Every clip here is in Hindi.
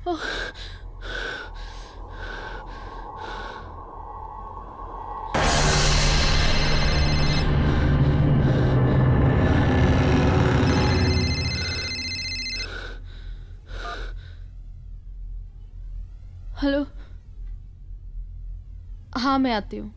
हेलो। हाँ मैं आती हूँ।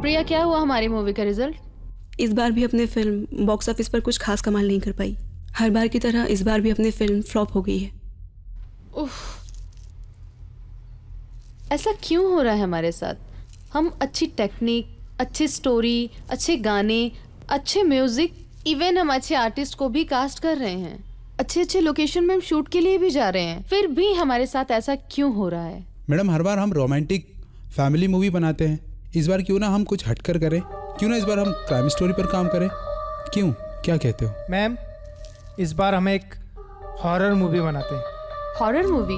प्रिया, क्या हुआ हमारी मूवी का रिजल्ट? इस बार भी अपने फिल्म बॉक्स ऑफिस पर कुछ खास कमाल नहीं कर पाई। हर बार की तरह इस बार भी अपनी फिल्म फ्लॉप हो गई है। उफ, ऐसा क्यों हो रहा है हमारे साथ? हम अच्छी टेक्निक, अच्छी स्टोरी, अच्छे गाने, अच्छे म्यूजिक, इवन हम अच्छे आर्टिस्ट को भी कास्ट कर रहे हैं, अच्छे अच्छे लोकेशन में हम शूट के लिए भी जा रहे हैं, फिर भी हमारे साथ ऐसा क्यों हो रहा है? मैडम, हर बार हम रोमांटिक फैमिली मूवी बनाते हैं, इस बार क्यों ना हम कुछ हटकर करें? क्यों ना इस बार हम क्राइम स्टोरी पर काम करें? क्यों, क्या कहते हो? मैम, इस बार हम एक हॉरर मूवी बनाते हैं। Horror movie?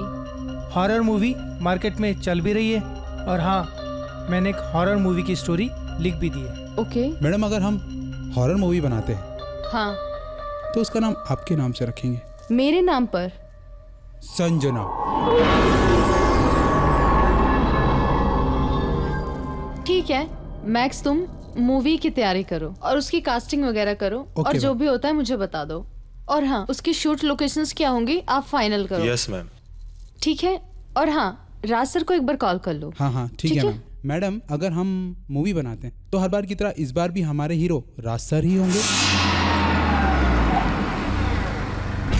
Horror movie market में चल भी रही है, और हाँ, मैंने एक हॉरर मूवी की स्टोरी लिख भी दी है। ओके। मैडम, अगर हम हॉरर मूवी बनाते हैं हाँ। तो उसका नाम आपके नाम से रखेंगे। मेरे नाम पर? संजना। ठीक है मैक्स, तुम मूवी की तैयारी करो और उसकी कास्टिंग वगैरह करो, और जो भी होता है मुझे बता दो। और हाँ, उसकी शूट लोकेशंस क्या होंगी आप फाइनल करो। Yes ma'am. ठीक है। और हाँ, राज सर को एक बार कॉल कर लो। हाँ, ठीक है मैम। मैडम, अगर हम मूवी बनाते हैं तो हर बार की तरह इस बार भी हमारे हीरो राज सर ही होंगे।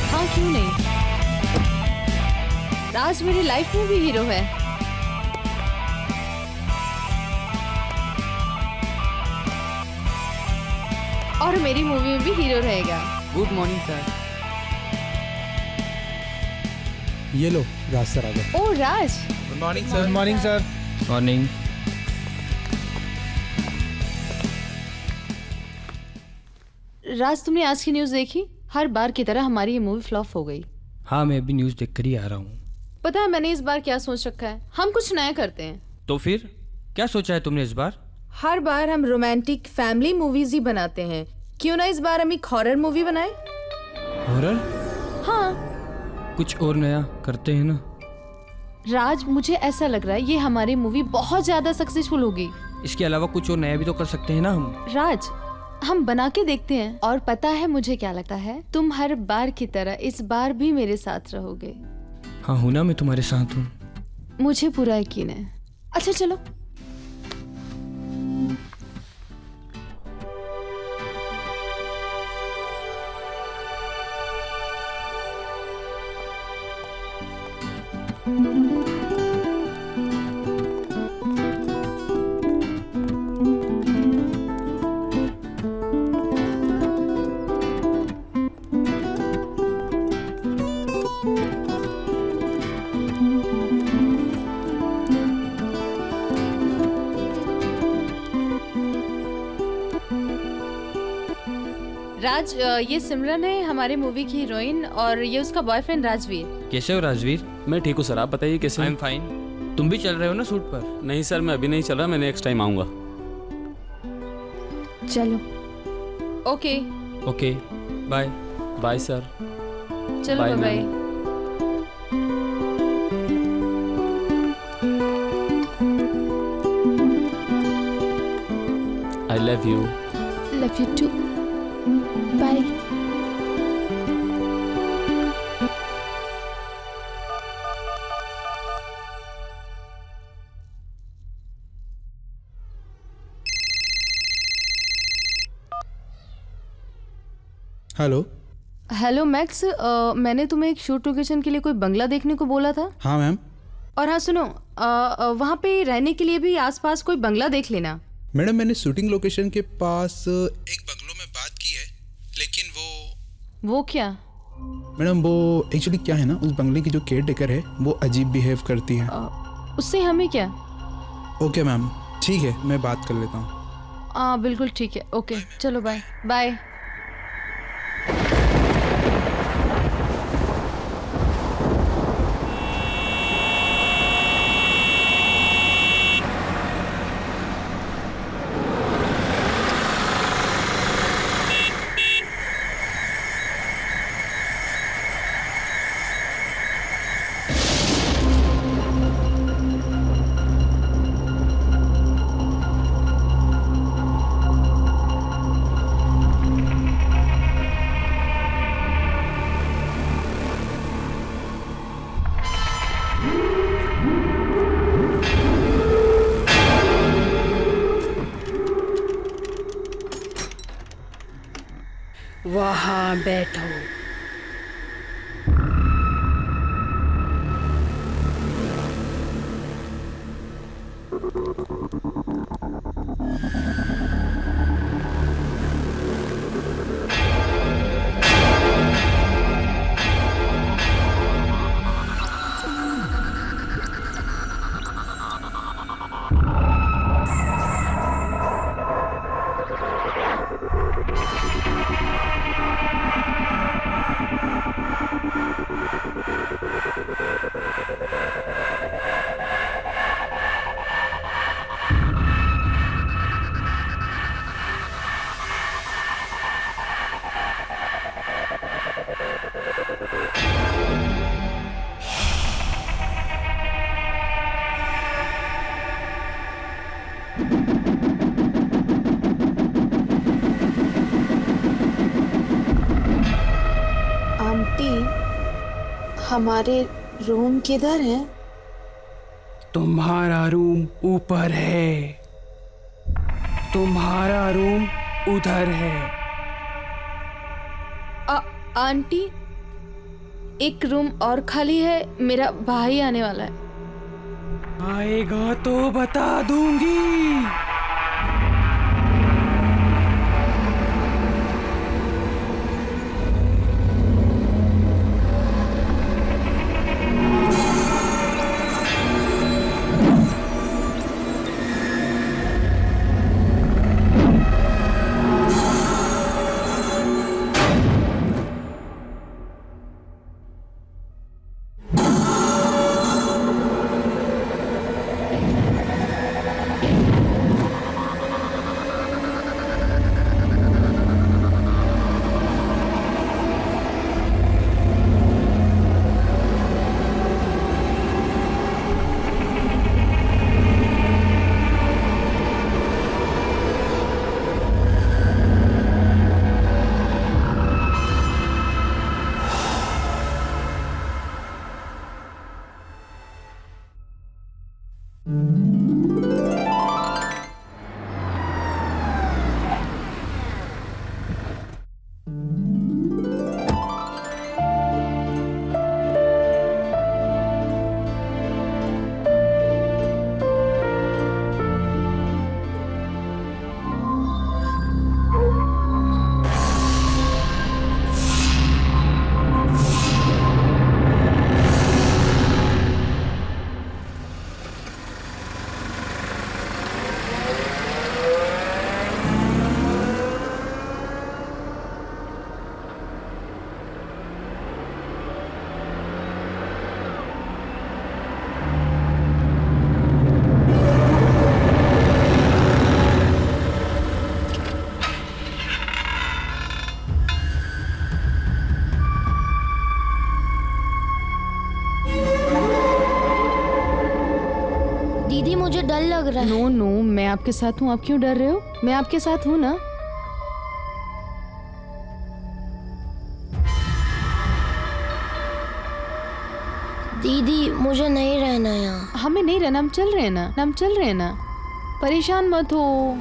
हाँ, क्यों नहीं? राज मेरी लाइफ में भी हीरो है। और मेरी मूवी में भी हीरो रहेगा। Good morning sir. ये लो, राज सर आ गए। ओ Raj. Good morning sir. Good morning sir. Morning. Raj, तुमने आज की न्यूज़ देखी? हर बार की तरह हमारी ये मूवी फ्लॉप हो गई। हाँ, मैं अभी न्यूज़ देख कर ही आ रहा हूँ। पता है मैंने इस बार क्या सोच रखा है? हम कुछ नया करते हैं। तो फिर क्या सोचा है तुमने इस बार? हर बार हम रोमांटिक फैमिली मूवीज ही बनाते हैं, क्यों ना इस बार हम एक हॉरर मूवी बनाएं? हॉरर? हाँ। कुछ और नया करते हैं ना। राज, मुझे ऐसा लग रहा है ये हमारी मूवी बहुत ज्यादा सक्सेसफुल होगी। इसके अलावा कुछ और नया भी तो कर सकते हैं ना हम। राज, हम बना के देखते हैं। और पता है मुझे क्या लगता है, तुम हर बार की तरह इस बार भी मेरे साथ रहोगे। हाँ हूँ ना, मैं तुम्हारे साथ हूँ। मुझे पूरा यकीन है। अच्छा चलो। राज, ये सिमरन है हमारे मूवी की हीरोइन, और ये उसका बॉयफ्रेंड राजवीर। कैसे हो राजवीर? मैं ठीक हूँ सर, आप बताइए कैसे? I am fine. तुम भी चल रहे हो ना शूट पर? नहीं सर, मैं अभी नहीं चल रहा, मैं नेक्स्ट टाइम आऊँगा। चलो। Okay. Okay, bye. Bye sir. चलो bye bye. I love you. Love you too. Bye. Hello. Hello Max, मैंने तुम्हें एक शूट लोकेशन के लिए कोई बंगला देखने को बोला था। हाँ मैम। और हाँ सुनो, वहाँ पे रहने के लिए भी आसपास कोई बंगला देख लेना। मैडम, मैंने शूटिंग लोकेशन के पास एक बंगलों में बात की है, लेकिन वो क्या? मैडम वो एक्चुअली क्या है ना, उस बंगले की जो केयर टेकर है वो अजीब बिहेव करती है। उससे हमें क्या? ओके मैम, ठीक है, मैं बात कर लेता हूँ। हाँ बिल्कुल ठीक है। ओके चलो बाय बाय। यहाँ बैठो। आंटी, हमारे रूम किधर है? तुम्हारा रूम ऊपर है, तुम्हारा रूम उधर है। आंटी, एक रूम और खाली है, मेरा भाई आने वाला है। आएगा तो बता दूंगी। दीदी मुझे डर लग रहा है। नो नो, मैं आपके साथ हूँ, आप क्यों डर रहे हो? मैं आपके साथ हूँ ना। दीदी मुझे नहीं रहना यहाँ। हमें नहीं रहना, हम चल रहे हैं ना, हम चल रहे हैं ना, परेशान मत हो।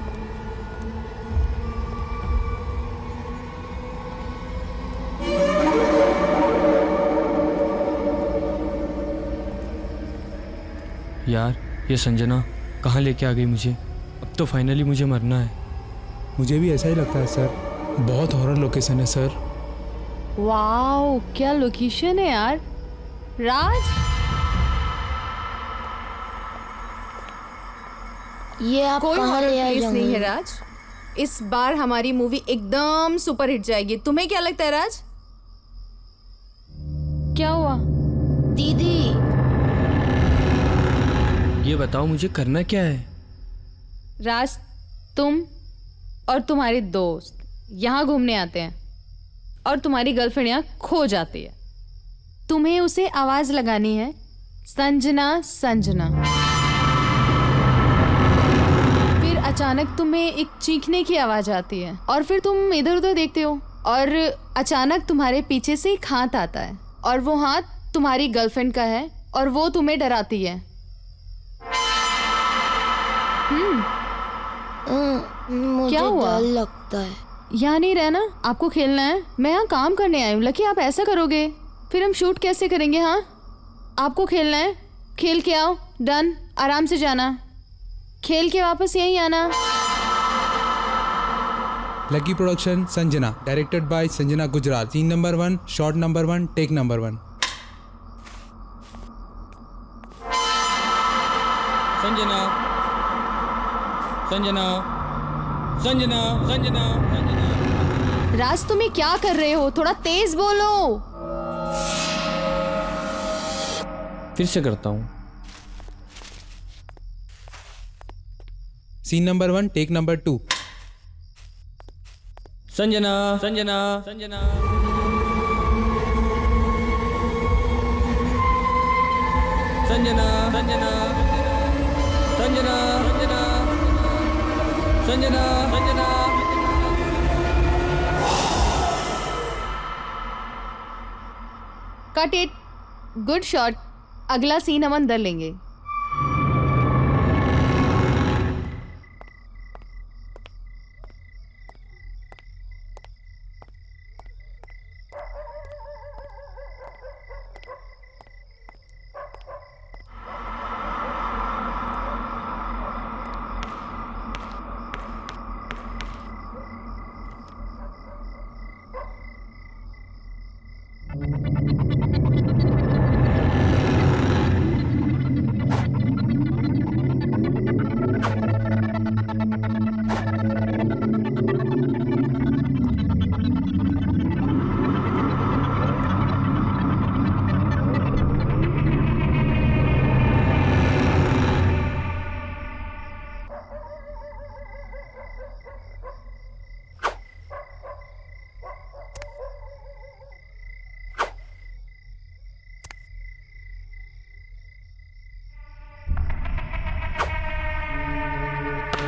यार ये संजना कहाँ लेके आ गई मुझे। अब तो फाइनली मुझे मरना है। मुझे भी ऐसा ही लगता है सर, बहुत हॉरर लोकेशन है सर। वाओ, क्या लोकेशन है यार। राज, ये आप कोई कहाँ हॉरर ले आए प्लेस नहीं है जंगल? राज। इस बार हमारी मूवी एकदम सुपर हिट जाएगी। तुम्हें क्या लगता है राज? क्या हुआ? दीदी ये बताओ मुझे करना क्या है। राज, तुम और तुम्हारे दोस्त यहाँ घूमने आते हैं और तुम्हारी गर्लफ्रेंड यहाँ खो जाती है। तुम्हें उसे आवाज लगानी है, संजना संजना। फिर अचानक तुम्हें एक चीखने की आवाज आती है और फिर तुम इधर उधर देखते हो और अचानक तुम्हारे पीछे से एक हाथ आता है और वो हाथ तुम्हारी गर्लफ्रेंड का है और वो तुम्हें डराती है। मुझे क्या हुआ? डर लगता है। यहाँ नहीं रहना, आपको खेलना है। मैं यहाँ काम करने आई हूँ। लकी आप ऐसा करोगे फिर हम शूट कैसे करेंगे? हाँ आपको खेलना है, खेल के आओ। डन, आराम से जाना, खेल के वापस यहीं आना। Lucky production Sanjana, directed by Sanjana Gujral. Scene number 1, shot number 1, take number 1। Sanjana Sanjana Sanjana Sanjana Sanjana. Raj तुम ये क्या कर रहे हो? थोड़ा तेज बोलो। फिर से करता हूँ। Scene number 1, take number 2। Sanjana Sanjana Sanjana Sanjana Sanjana Sanjana Sanjana Sanjana Sanjana. Cut it, good shot. अगला सीन हम अंदर लेंगे।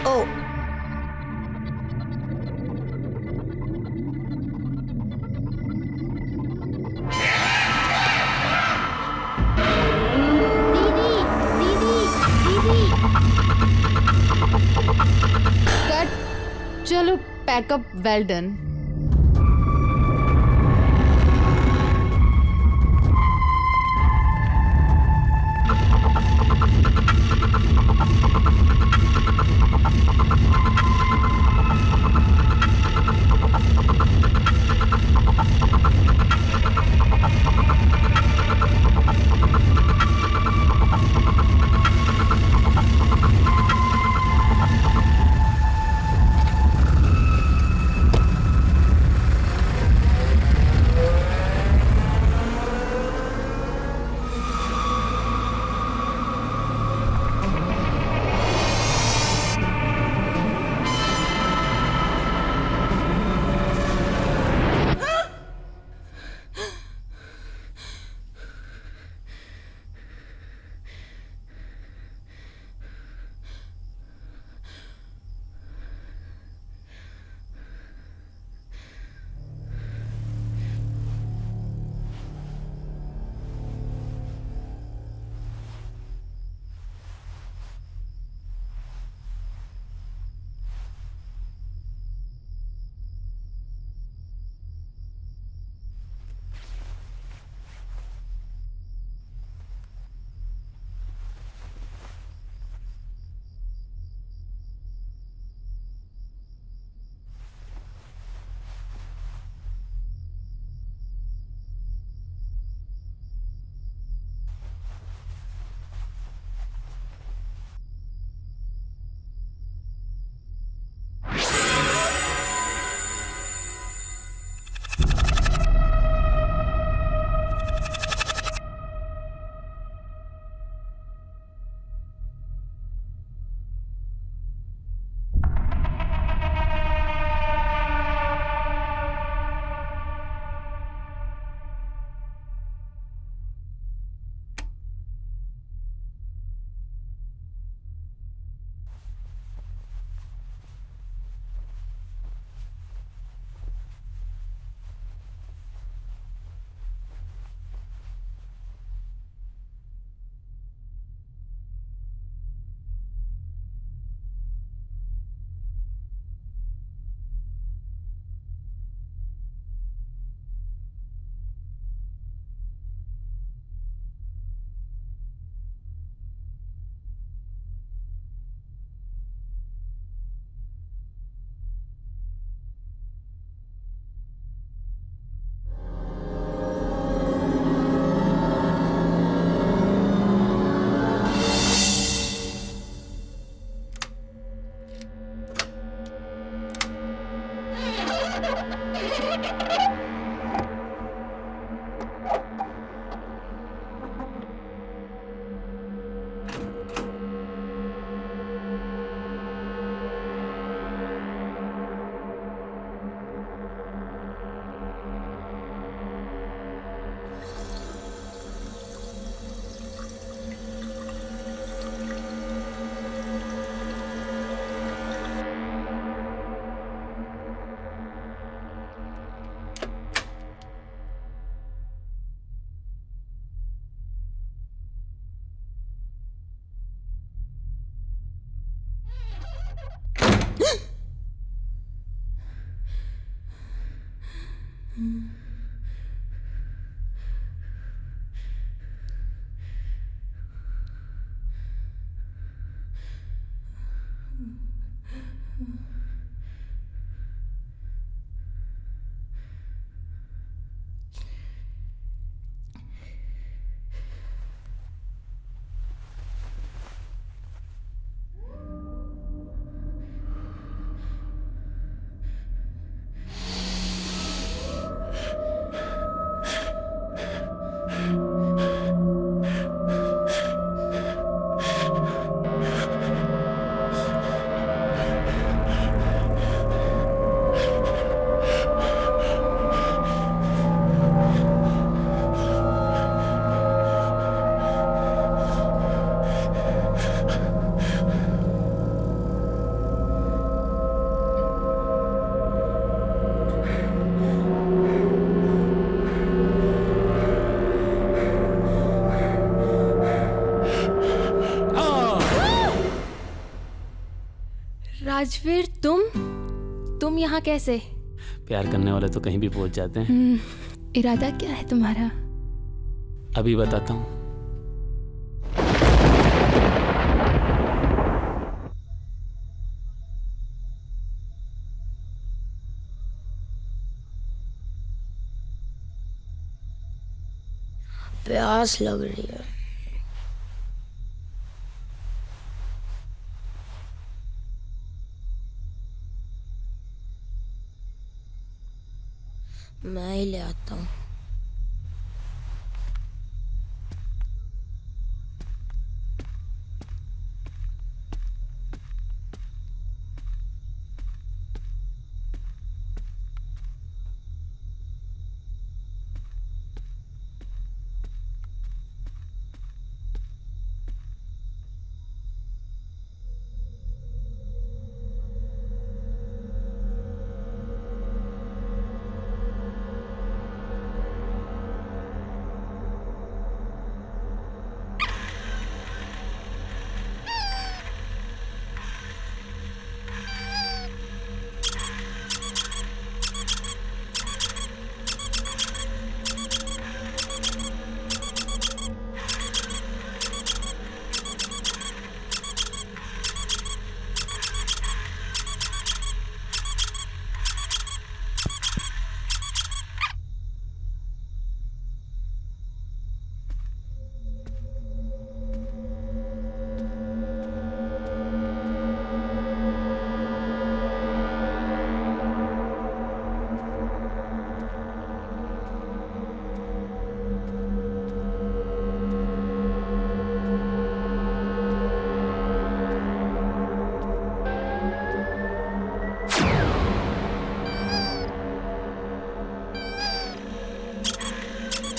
ओ कट, चलो पैकअप, वेल डन। आज फिर तुम यहाँ कैसे? प्यार करने वाले तो कहीं भी पहुंच जाते हैं। इरादा क्या है तुम्हारा? अभी बताता हूँ। प्यास लग रही है। मैं ही ले आता हूँ।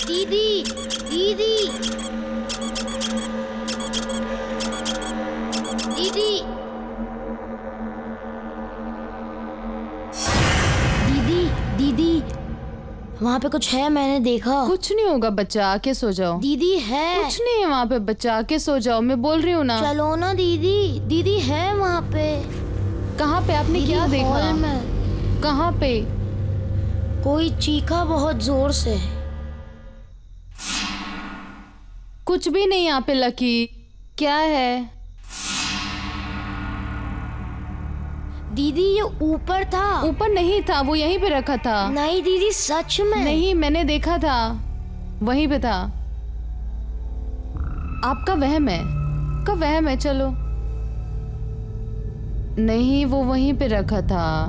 दीदी दीदी दीदी दीदी दीदी वहाँ पे कुछ है, मैंने देखा। कुछ नहीं होगा बच्चा, आके सो जाओ। दीदी है। कुछ नहीं है वहाँ पे बच्चा, आके सो जाओ, मैं बोल रही हूँ ना। चलो ना दीदी, दीदी है वहाँ पे। कहाँ पे? आपने दीदी, क्या देखा? हॉल में। कहाँ पे? कोई चीखा बहुत जोर से। कुछ भी नहीं यहाँ पे लकी। क्या है? दीदी ये ऊपर था। ऊपर नहीं था, वो यहीं पे रखा था। नहीं दीदी सच में। नहीं, मैंने देखा था, वहीं पे था। आपका वहम है, का वहम है। चलो नहीं, वो वहीं पे रखा था।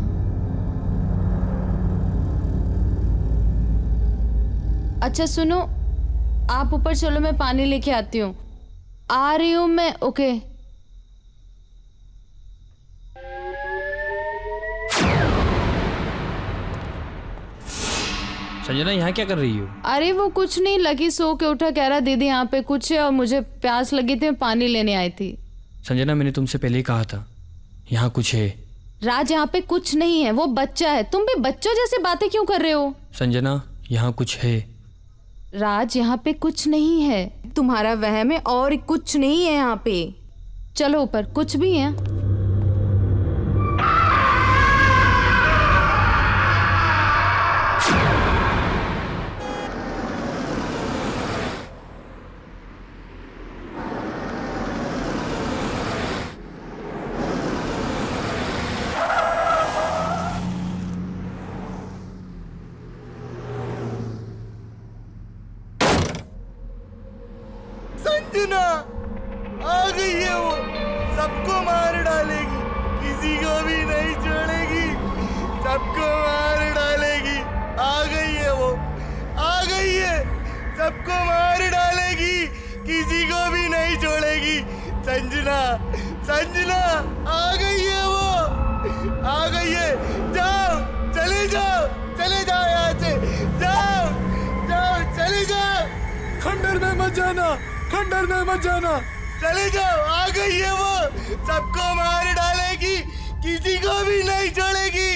अच्छा सुनो, आप ऊपर चलो, मैं पानी लेके आती हूँ। आ रही हूँ मैं। ओके। संजना यहाँ क्या कर रही हो? अरे वो कुछ नहीं, लकी सो के उठा, कह रहा दीदी यहाँ पे कुछ है और मुझे प्यास लगी थी, मैं पानी लेने आई थी। संजना मैंने तुमसे पहले ही कहा था यहाँ कुछ है। राज यहाँ पे कुछ नहीं है, वो बच्चा है। तुम भी बच्चों जैसे बातें क्यों कर रहे हो? संजना यहाँ कुछ है। राज यहाँ पे कुछ नहीं है। तुम्हारा वहम है और कुछ नहीं है यहाँ पे। चलो ऊपर, कुछ भी है। संजना आ गई है, वो सबको मार डालेगी, किसी को भी नहीं छोड़ेगी, सबको मार डालेगी। आ गई है वो, आ गई है, सबको मार डालेगी, किसी को भी नहीं छोड़ेगी। संजना संजना आ गई है वो, आ गई है। जाओ, चले जाओ, चले जाओ यहाँ से, जाओ जाओ, चले जाओ। खंडर में मत जाना, खंडर में मत जाना, चले जाओ। आ गई है वो, सबको मार डालेगी, किसी को भी नहीं छोड़ेगी।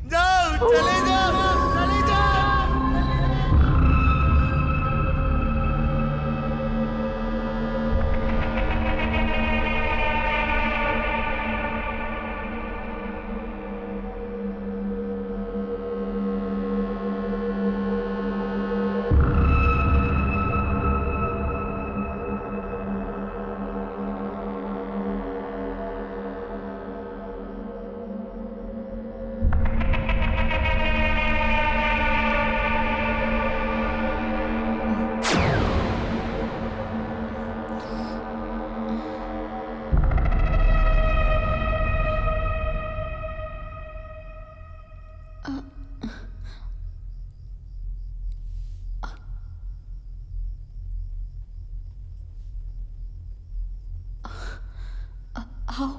जाओ, चले जाओ, चले जाओ। आओ।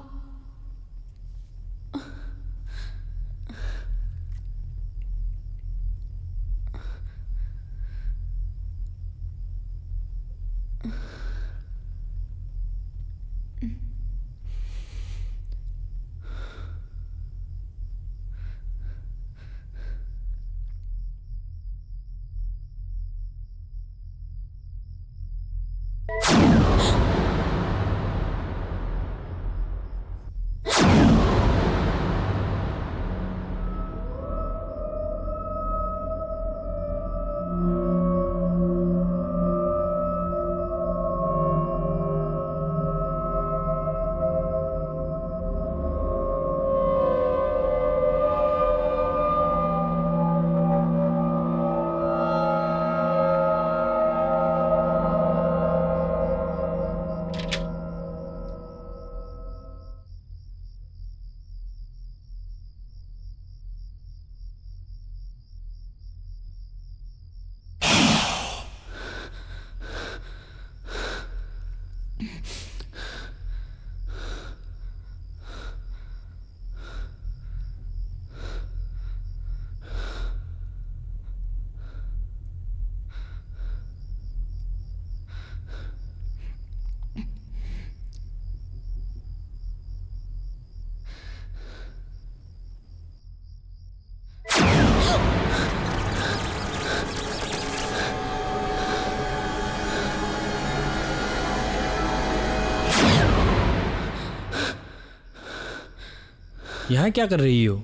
यहाँ क्या कर रही हो?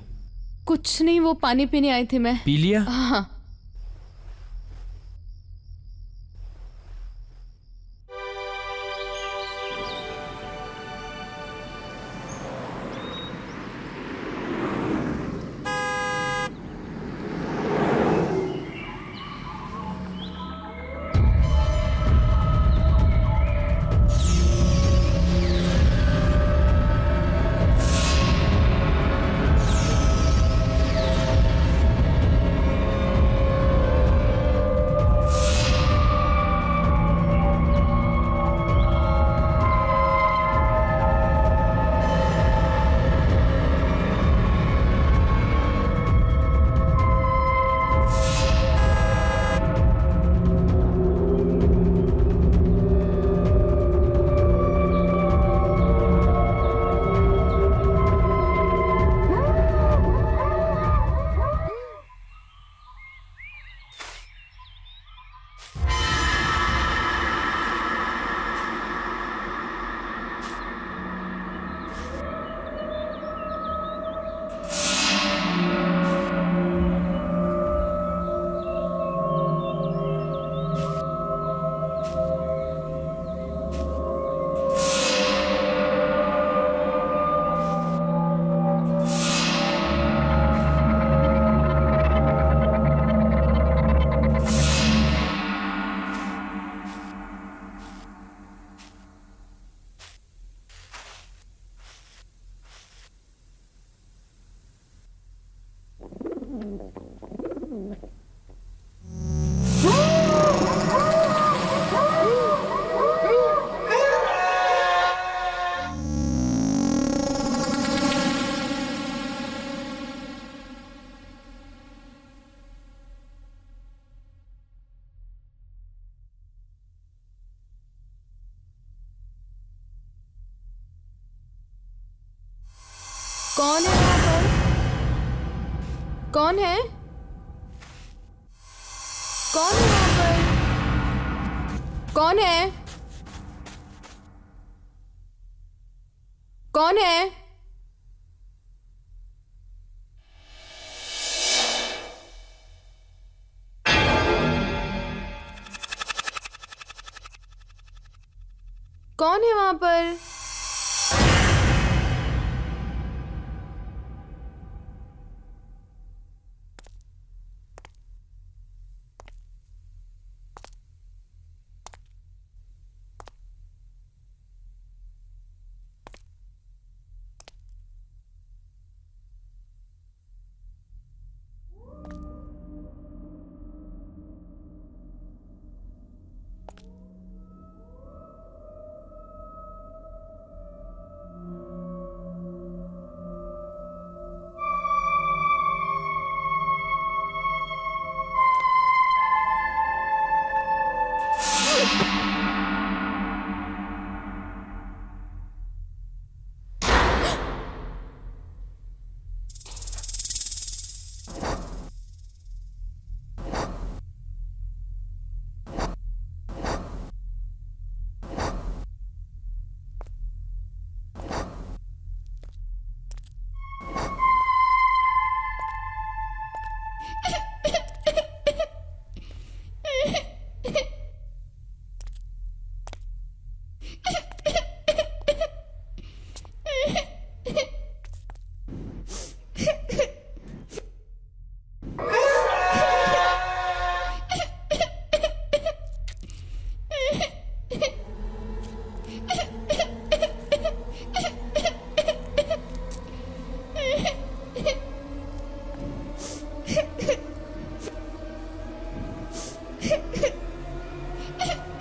कुछ नहीं, वो पानी पीने आई थी मैं। पी लिया? हाँ। कौन है वहां पर? कौन है? कौन है वहां पर? कौन है? कौन है? कौन है वहां पर?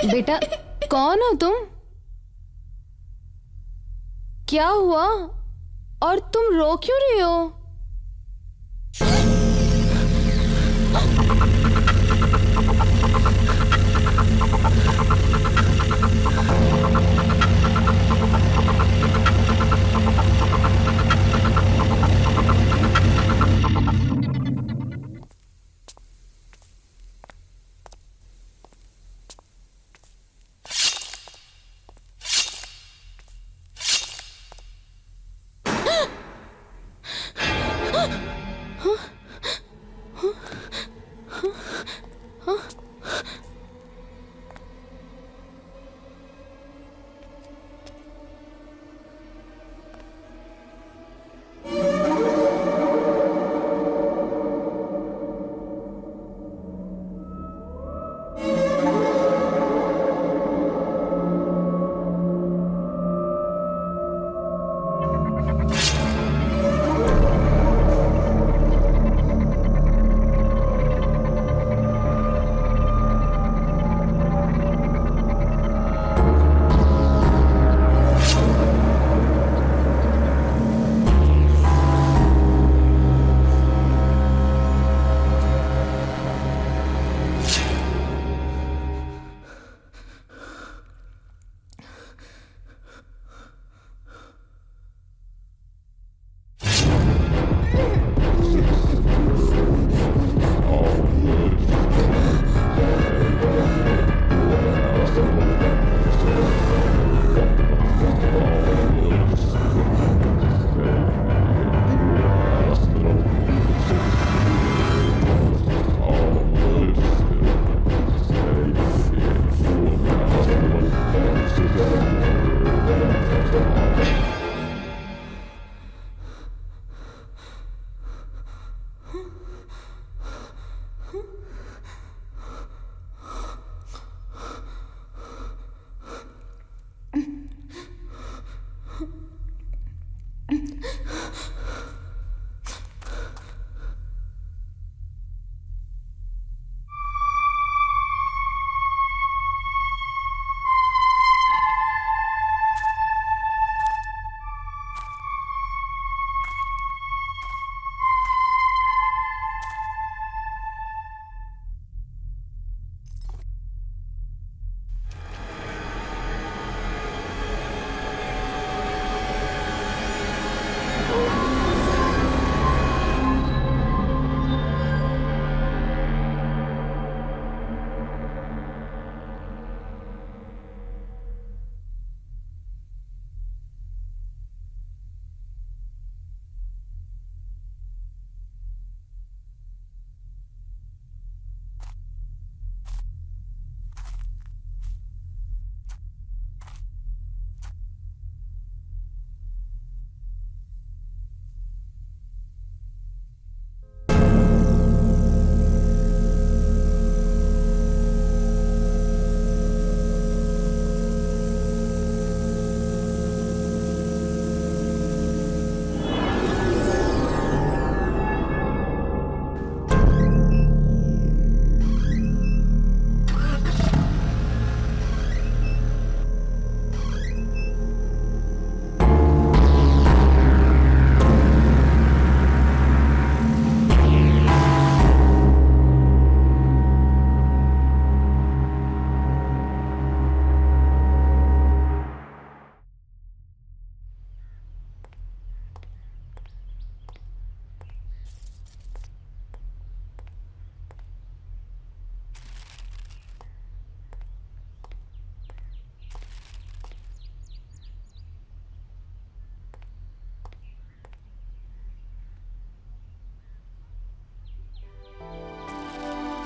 बेटा कौन हो तुम? क्या हुआ और तुम रो क्यों रही हो?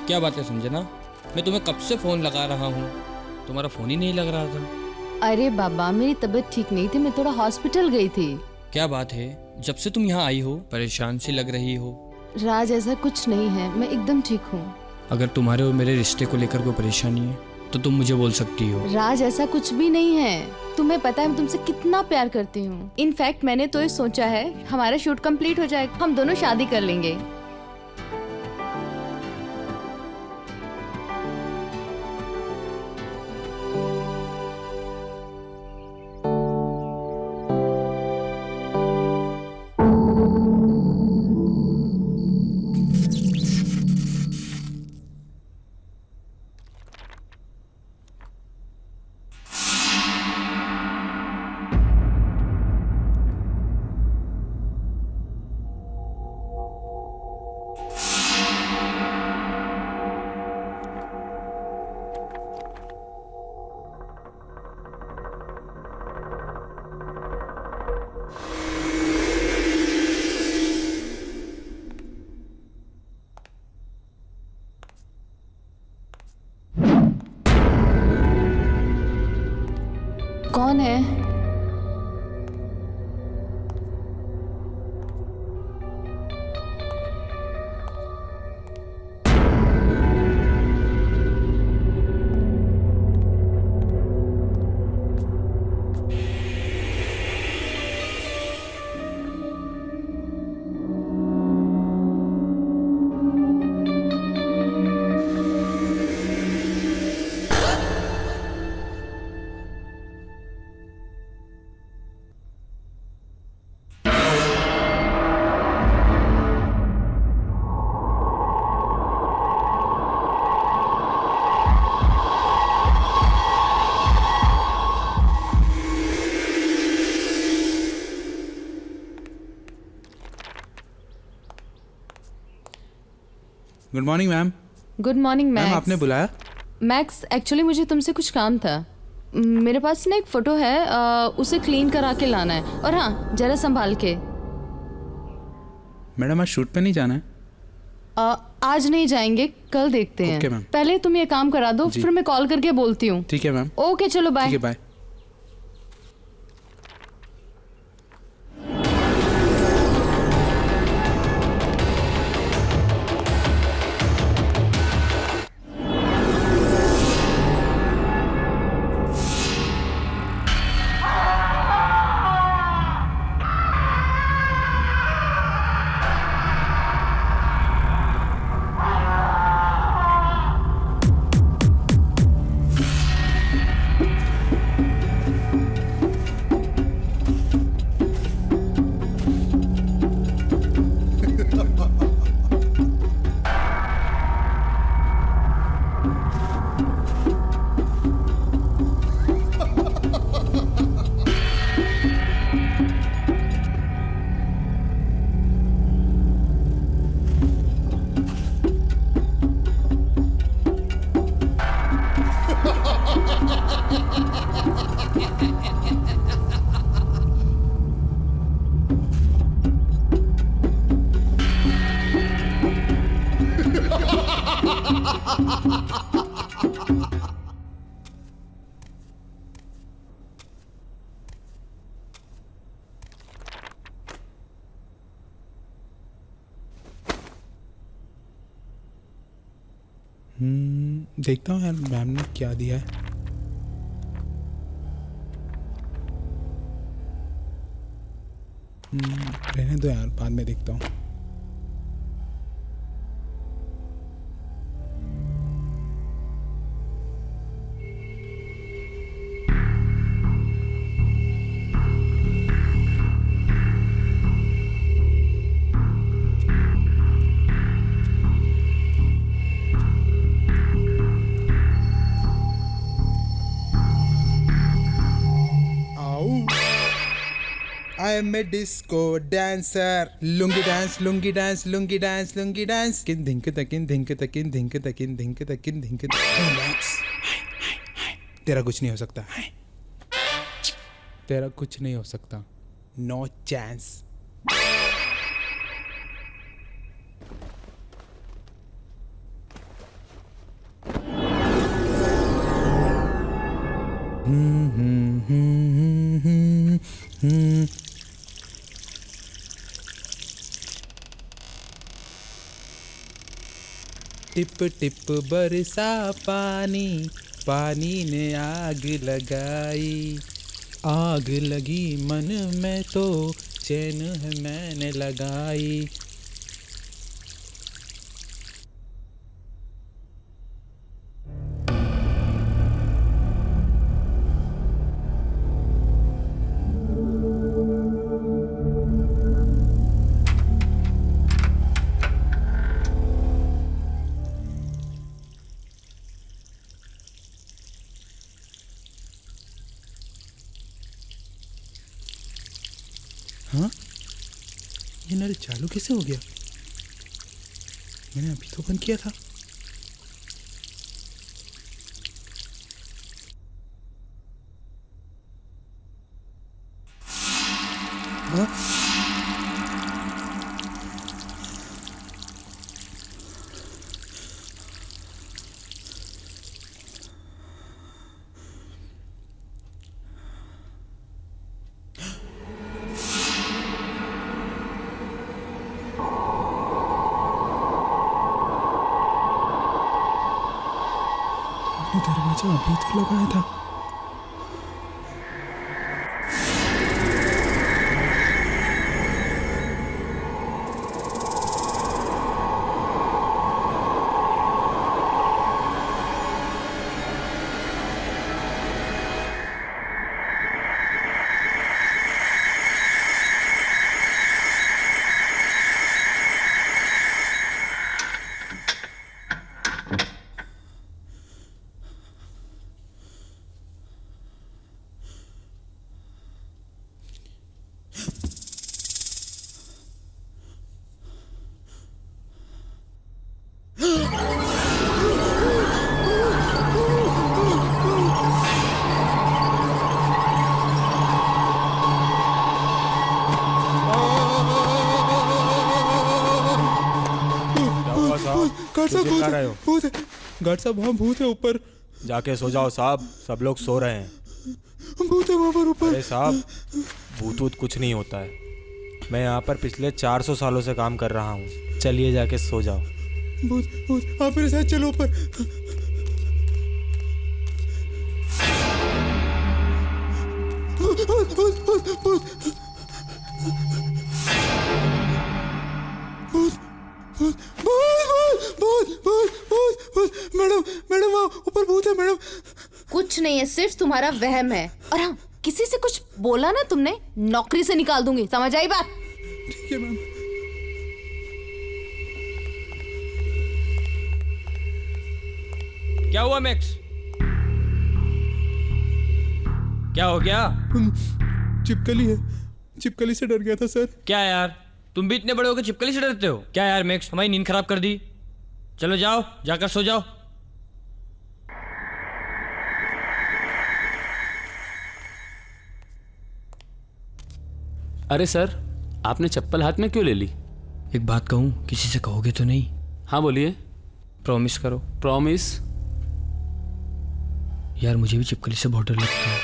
क्या बात है संजना, मैं तुम्हें कब से फ़ोन लगा रहा हूँ, तुम्हारा फ़ोन ही नहीं लग रहा था। अरे बाबा, मेरी तबीयत ठीक नहीं थी, मैं थोड़ा हॉस्पिटल गई थी। क्या बात है, जब से तुम यहाँ आई हो परेशान सी लग रही हो। राज, ऐसा कुछ नहीं है, मैं एकदम ठीक हूँ। अगर तुम्हारे और मेरे रिश्ते को लेकर कोई परेशानी है तो तुम मुझे बोल सकती हो। राज, ऐसा कुछ भी नहीं है, तुम्हें पता है मैं तुमसे कितना प्यार करती हूँ। इनफैक्ट मैंने तो ये सोचा है हमारा शूट कंप्लीट हो जाए, हम दोनों शादी कर लेंगे। कौन है? Good morning ma'am. Good morning ma'am max. आपने बुलाया? मैक्स, एक्चुअली मुझे तुमसे कुछ काम था। मेरे पास ना एक फ़ोटो है, उसे क्लीन करा के लाना है। और हाँ, ज़रा संभाल के। मैडम आज शूट पे नहीं जाना है? आज नहीं जाएंगे, कल देखते हैं। Okay ma'am. पहले तुम ये काम करा दो, जी। फिर मैं कॉल करके बोलती हूँ। ठीक है मैम। ओके, चलो बाय। ठीक है, बाय। देखता हूँ यार मैम ने क्या दिया है। रहने दो यार, बाद में देखता हूँ। I am a disco dancer. Lungi dance, lungi dance, lungi dance, lungi dance. Kin dhink takin dhink takin dhink takin dhink takin dhink. Relax. तेरा कुछ नहीं हो सकता। तेरा कुछ नहीं हो सकता। No chance. टिप टिप बरसा पानी, पानी ने आग लगाई। आग लगी मन में तो चैन है मैंने लगाई। हाँ, ये नल चालू कैसे हो गया? मैंने अभी तो बंद किया था। हाँ? दरवाजा अभी तो लगाया था। भूत है गार्ड साहब, वहाँ भूत है ऊपर। जाके सो जाओ साहब, सब लोग सो रहे हैं। भूत है वहाँ पर ऊपर। अरे साहब, भूत कुछ नहीं होता है। मैं यहाँ पर पिछले 400 सालों से काम कर रहा हूँ। चलिए जाके सो जाओ। भूत भूत, आप मेरे साथ चलो ऊपर। भूत भूत भूत भूत भूत भूत भूत, मैडम वहाँ ऊपर भूत है मैडम। कुछ नहीं है, सिर्फ तुम्हारा वहम है। और हाँ, किसी से कुछ बोला ना तुमने, नौकरी से निकाल दूंगी, समझ आई बात? ठीक है मैम। क्या हुआ मैक्स? क्या हो गया? चिपकली है, चिपकली से डर गया था सर। क्या यार, तुम भी इतने बड़े हो के चिपकली से डरते हो क्या यार? मैक्स, हमारी नींद खराब कर दी। चलो जाओ, जाकर सो जाओ। अरे सर, आपने चप्पल हाथ में क्यों ले ली? एक बात कहूँ, किसी से कहोगे तो नहीं? हाँ बोलिए। प्रॉमिस करो। प्रॉमिस? यार मुझे भी चिपकली से बहुत डर लगता है।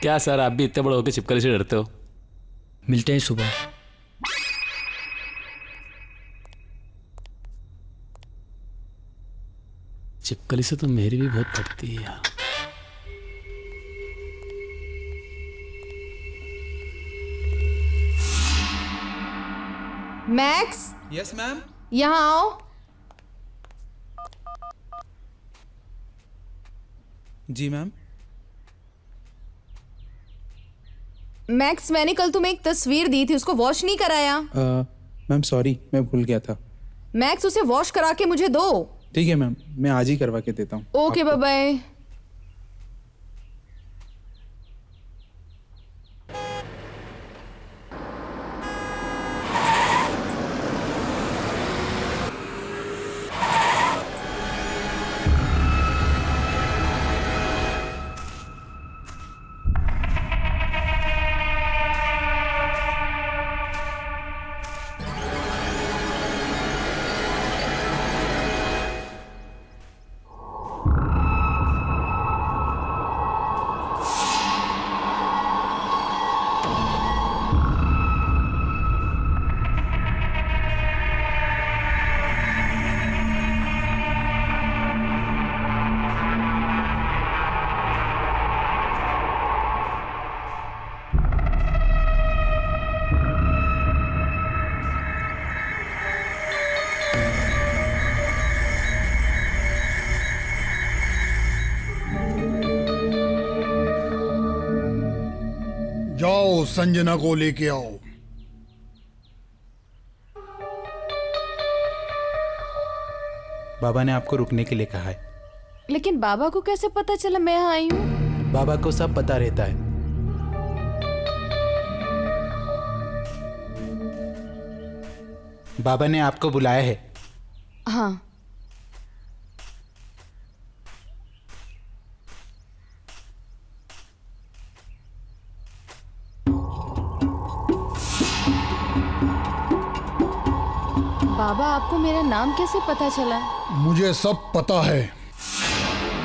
क्या सर, आप भी इतने बड़े होकर चिपकली से डरते हो? मिलते हैं सुबह। चिपकली से तो मेरी भी बहुत फटती है यार। Max, yes ma'am. यहाँ आओ। जी मैम। मैक्स, मैंने कल तुम्हें एक तस्वीर दी थी, उसको वॉश नहीं कराया। मैम सॉरी, मैं भूल गया था। मैक्स, उसे वॉश करा के मुझे दो। ठीक है मैम, मैं आज ही करवा के देता हूँ। Okay, bye bye. जाओ, संजना को लेके आओ। बाबा ने आपको रुकने के लिए कहा है। लेकिन बाबा को कैसे पता चला मैं यहाँ आई हूँ? बाबा को सब पता रहता है। बाबा ने आपको बुलाया है। हाँ। बाबा, आपको मेरा नाम कैसे पता चला? मुझे सब पता है।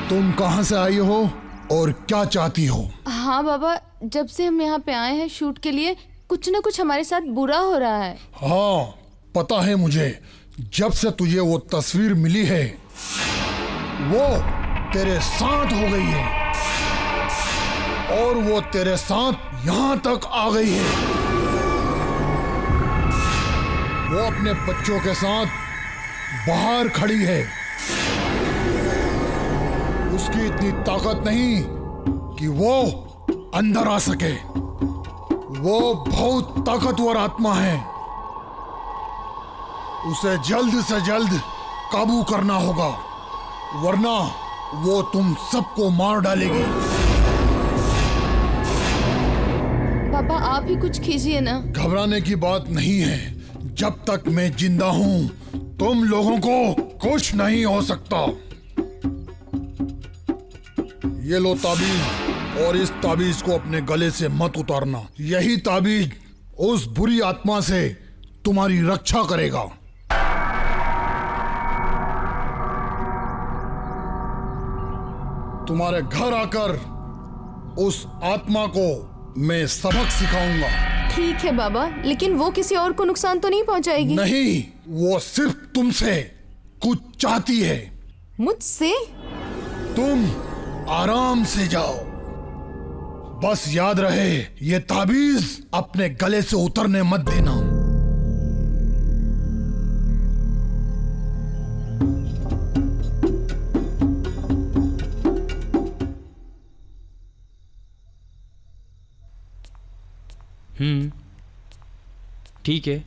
तुम कहाँ से आई हो और क्या चाहती हो? हाँ बाबा, जब से हम यहाँ पे आए हैं शूट के लिए, कुछ न कुछ हमारे साथ बुरा हो रहा है। हाँ, पता है मुझे। जब से तुझे वो तस्वीर मिली है, वो तेरे साथ हो गई है और वो तेरे साथ यहां तक आ गई है। वो अपने बच्चों के साथ बाहर खड़ी है। उसकी इतनी ताकत नहीं कि वो अंदर आ सके। वो बहुत ताकतवर आत्मा है। उसे जल्द से जल्द काबू करना होगा, वरना वो तुम सबको मार डालेगी। पापा आप ही कुछ कीजिए ना। घबराने की बात नहीं है। जब तक मैं जिंदा हूं तुम लोगों को कुछ नहीं हो सकता। ये लो ताबीज, और इस ताबीज को अपने गले से मत उतारना। यही ताबीज उस बुरी आत्मा से तुम्हारी रक्षा करेगा। तुम्हारे घर आकर उस आत्मा को मैं सबक सिखाऊंगा। ठीक है बाबा, लेकिन वो किसी और को नुकसान तो नहीं पहुंचाएगी? नहीं, वो सिर्फ तुमसे कुछ चाहती है। मुझसे? तुम आराम से जाओ। बस याद रहे, ये ताबीज अपने गले से उतरने मत देना। ठीक है,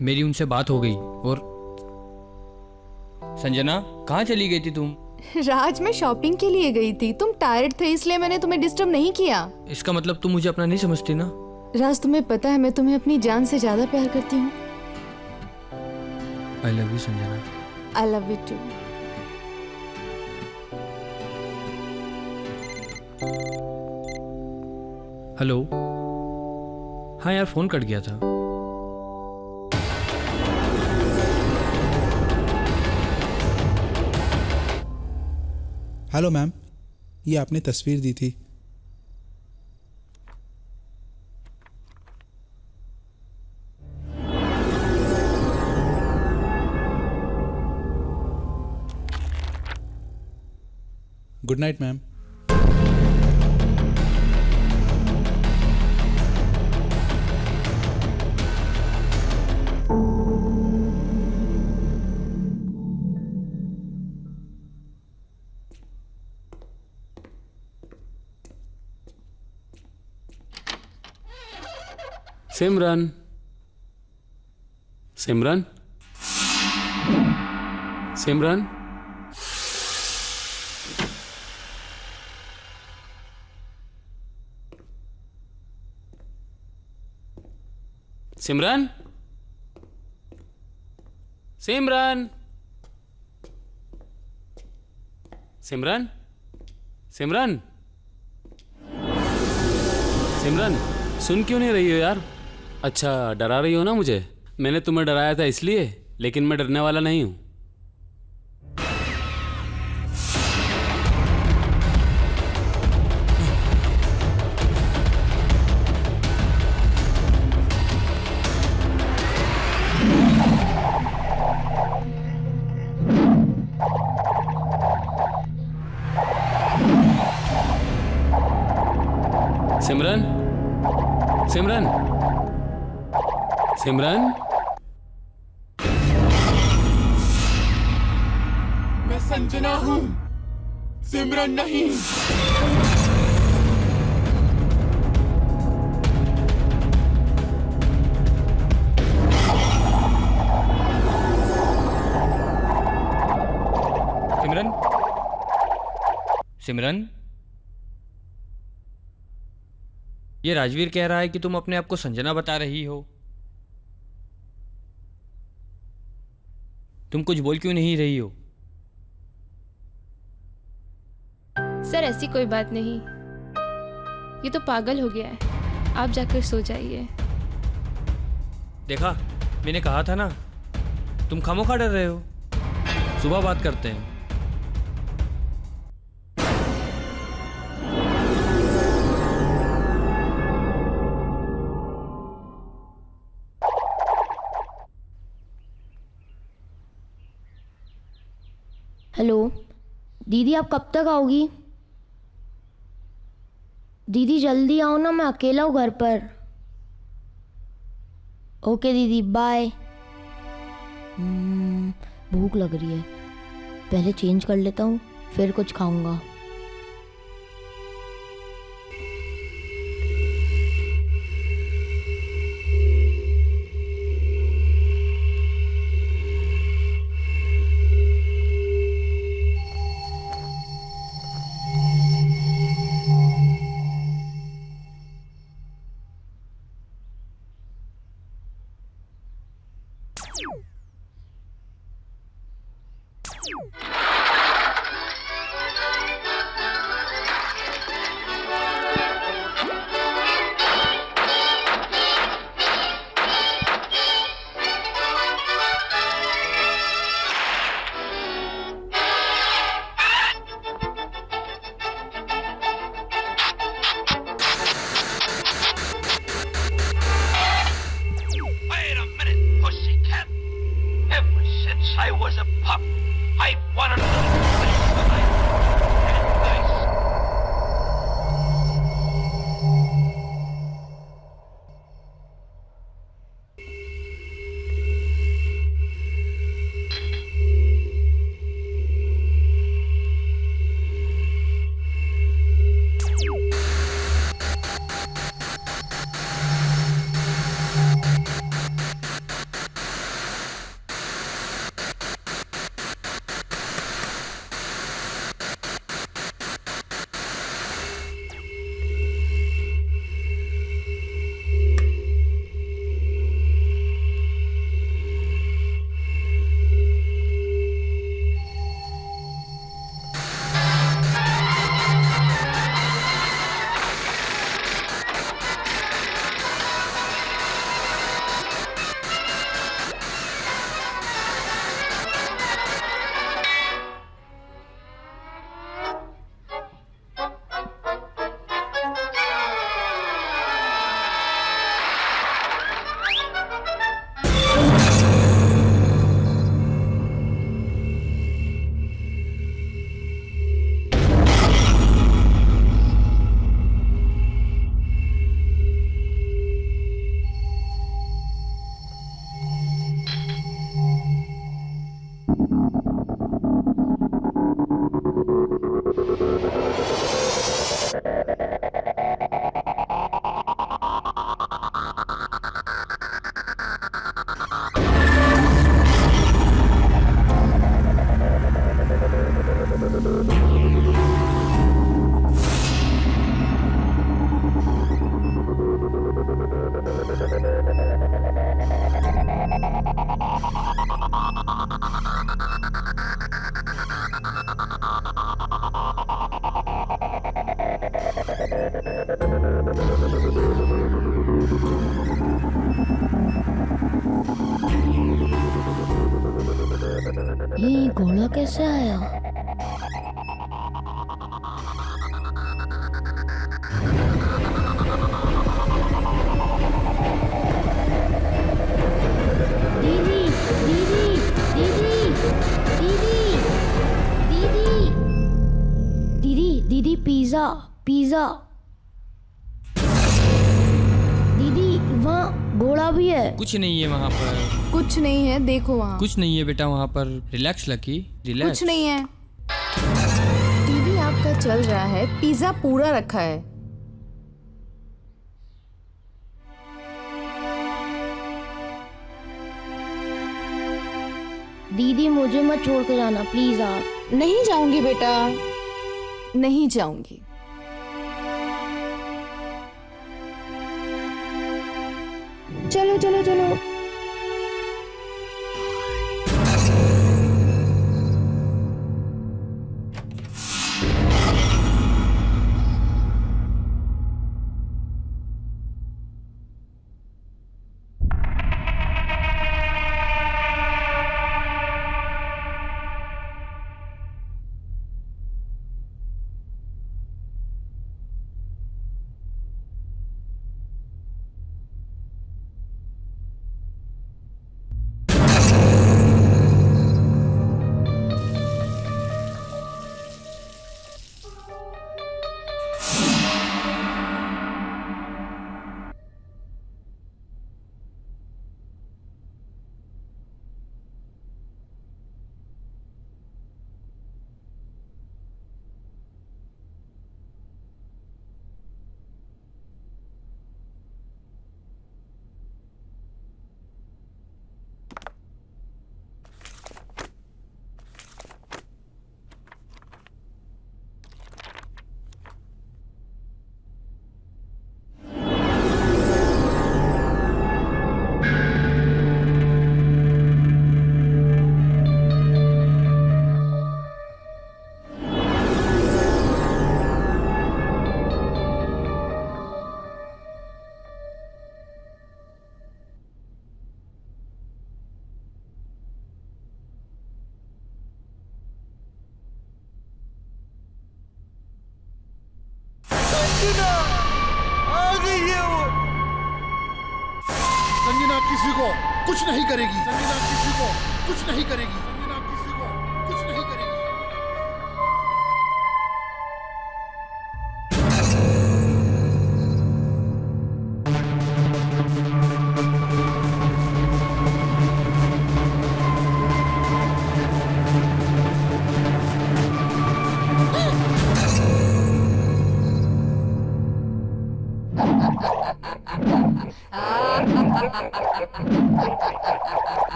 मेरी उनसे बात हो गई। और संजना, कहाँ चली गई थी तुम? राज, मैं शॉपिंग के लिए गई थी। तुम टायर्ड थे इसलिए मैंने तुम्हें डिस्टर्ब नहीं किया। इसका मतलब तुम मुझे अपना नहीं समझती ना? राज, तुम्हें पता है मैं तुम्हें अपनी जान से ज्यादा प्यार करती हूँ। I love you Sanjana. I love you too. Hello. हाँ यार, फोन कट गया था। हेलो मैम, ये आपने तस्वीर दी थी। Good night ma'am. Simran, Simran, Simran, Simran, Simran, Simran, Simran, Simran, सुन क्यों नहीं रही हो यार? अच्छा, डरा रही हो ना मुझे? मैंने तुम्हें डराया था इसलिए, लेकिन मैं डरने वाला नहीं हूं। सिमरन, सिमरन, सिमरन, मैं संजना हूँ, सिमरन नहीं। सिमरन, सिमरन, ये राजवीर कह रहा है कि तुम अपने आप को संजना बता रही हो। तुम कुछ बोल क्यों नहीं रही हो? सर ऐसी कोई बात नहीं, ये तो पागल हो गया है। आप जाकर सो जाइए। देखा, मैंने कहा था ना, तुम खामोखा डर रहे हो। सुबह बात करते हैं। हेलो, दीदी आप कब तक आओगी? दीदी जल्दी आओ ना, मैं अकेला हूँ घर पर। ओके दीदी, बाय। भूख लग रही है, पहले चेंज कर लेता हूँ, फिर कुछ खाऊंगा। ये घोड़ा कैसे आया? दीदी दीदी दीदी दीदी दीदी दीदी दीदी पिज्जा पिज्जा। दीदी वहाँ घोड़ा भी है। कुछ नहीं है वहाँ पर। कुछ नहीं है, देखो वहाँ। कुछ नहीं है बेटा वहाँ पर। Relax lucky, relax. कुछ नहीं है। टीवी आपका चल रहा है, पिज्जा पूरा रखा है। दीदी मुझे मत छोड़ के जाना प्लीज आप। नहीं जाऊंगी बेटा। नहीं जाऊंगी। चलो चलो चलो। संजना आ गई है वो। संजना किसी को कुछ नहीं करेगी, संजना किसी को कुछ नहीं करेगी, संजना किसी को कुछ नहीं करेगी।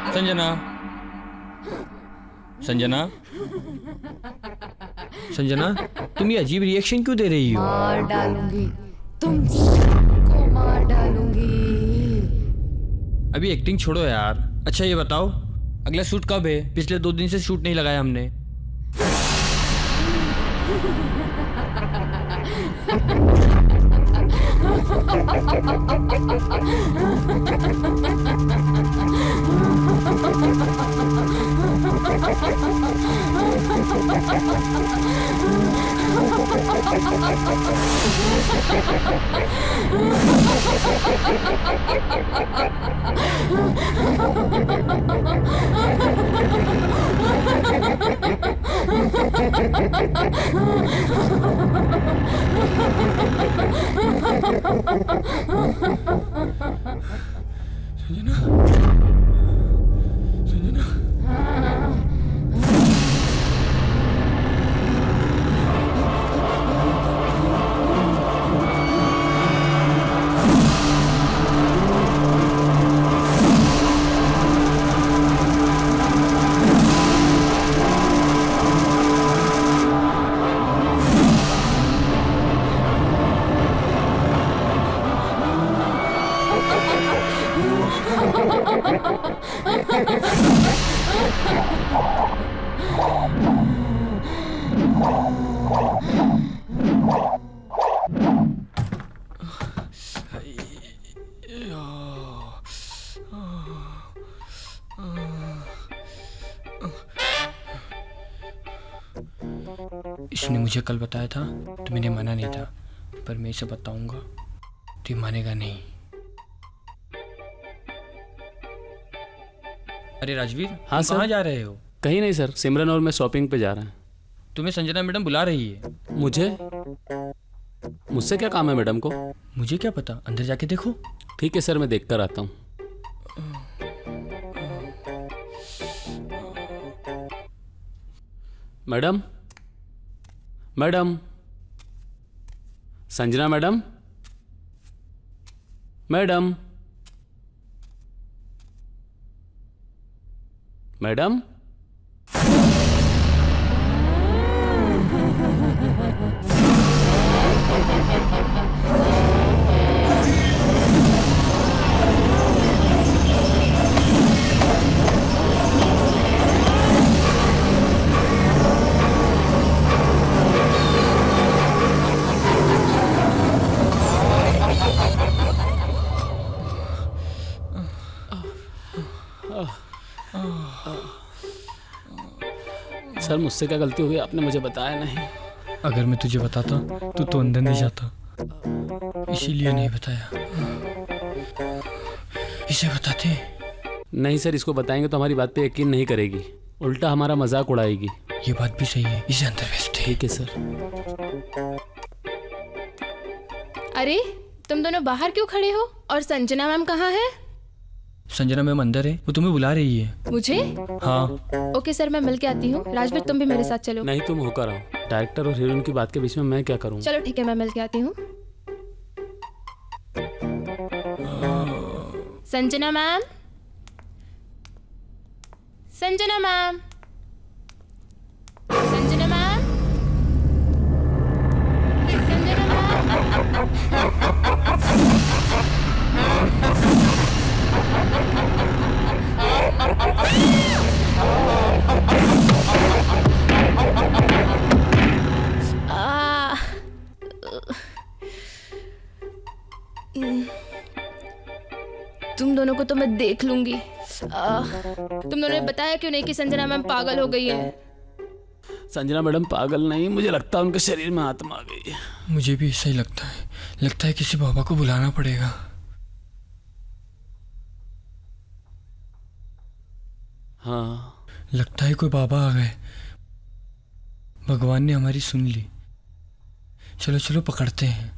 संजना, संजना, संजना, तुम ये अजीब रिएक्शन क्यों दे रही हो? मार डालूंगी, तुमको मार डालूंगी। अभी एक्टिंग छोड़ो यार। अच्छा ये बताओ, अगला शूट कब है? पिछले 2 दिन से शूट नहीं लगाया हमने। इसने मुझे कल बताया था तो मैंने मना नहीं था, पर मैं इसे बताऊंगा तो ये मानेगा नहीं। अरे राजवीर, हाँ तुम कहाँ जा रहे हो? कहीं नहीं सर, सिमरन और मैं शॉपिंग पे जा रहे हैं। तुम्हें संजना मैडम बुला रही है। मुझे? मुझसे क्या काम है मैडम को? मुझे क्या पता, अंदर जाके देखो। ठीक है सर, मैं देख कर आता हूँ। Madam, madam, Sanjana madam, madam, madam, sir मुझसे क्या गलती हो गई, आपने मुझे बताया नहीं। अगर मैं तुझे बताता तो अंदर नहीं जाता, इसीलिए नहीं बताया। इसे बताते। नहीं सर, इसको बताएंगे तो हमारी बात पे यकीन नहीं करेगी, उल्टा हमारा मजाक उड़ाएगी। ये बात भी सही है, इसे अंदर भेजते। ठीक है सर। अरे तुम दोनों बाहर क्यों खड़े हो? और संजना मैम कहाँ है? संजना मैम अंदर है, वो तुम्हें बुला रही है। मुझे? हाँ। ओके सर, मैं मिल के आती हूँ। राजवीर तुम भी मेरे साथ चलो। नहीं, तुम होकर आओ। डायरेक्टर और हीरोइन की बात के बीच में मैं क्या करूँ? चलो ठीक है, मैं मिल के आती हूँ। Sanjana ma'am, Sanjana ma'am, Sanjana ma'am, Sanjana तुम दोनों को तो मैं देख लूंगी। तुम दोनों ने बताया क्यों नहीं कि संजना मैम पागल हो गई है? संजना मैडम पागल नहीं, मुझे लगता है उनके शरीर में आत्मा आ गई है। मुझे भी ऐसा ही लगता है किसी बाबा को बुलाना पड़ेगा। हाँ, लगता है कोई बाबा आ गए। भगवान ने हमारी सुन ली। चलो चलो पकड़ते हैं।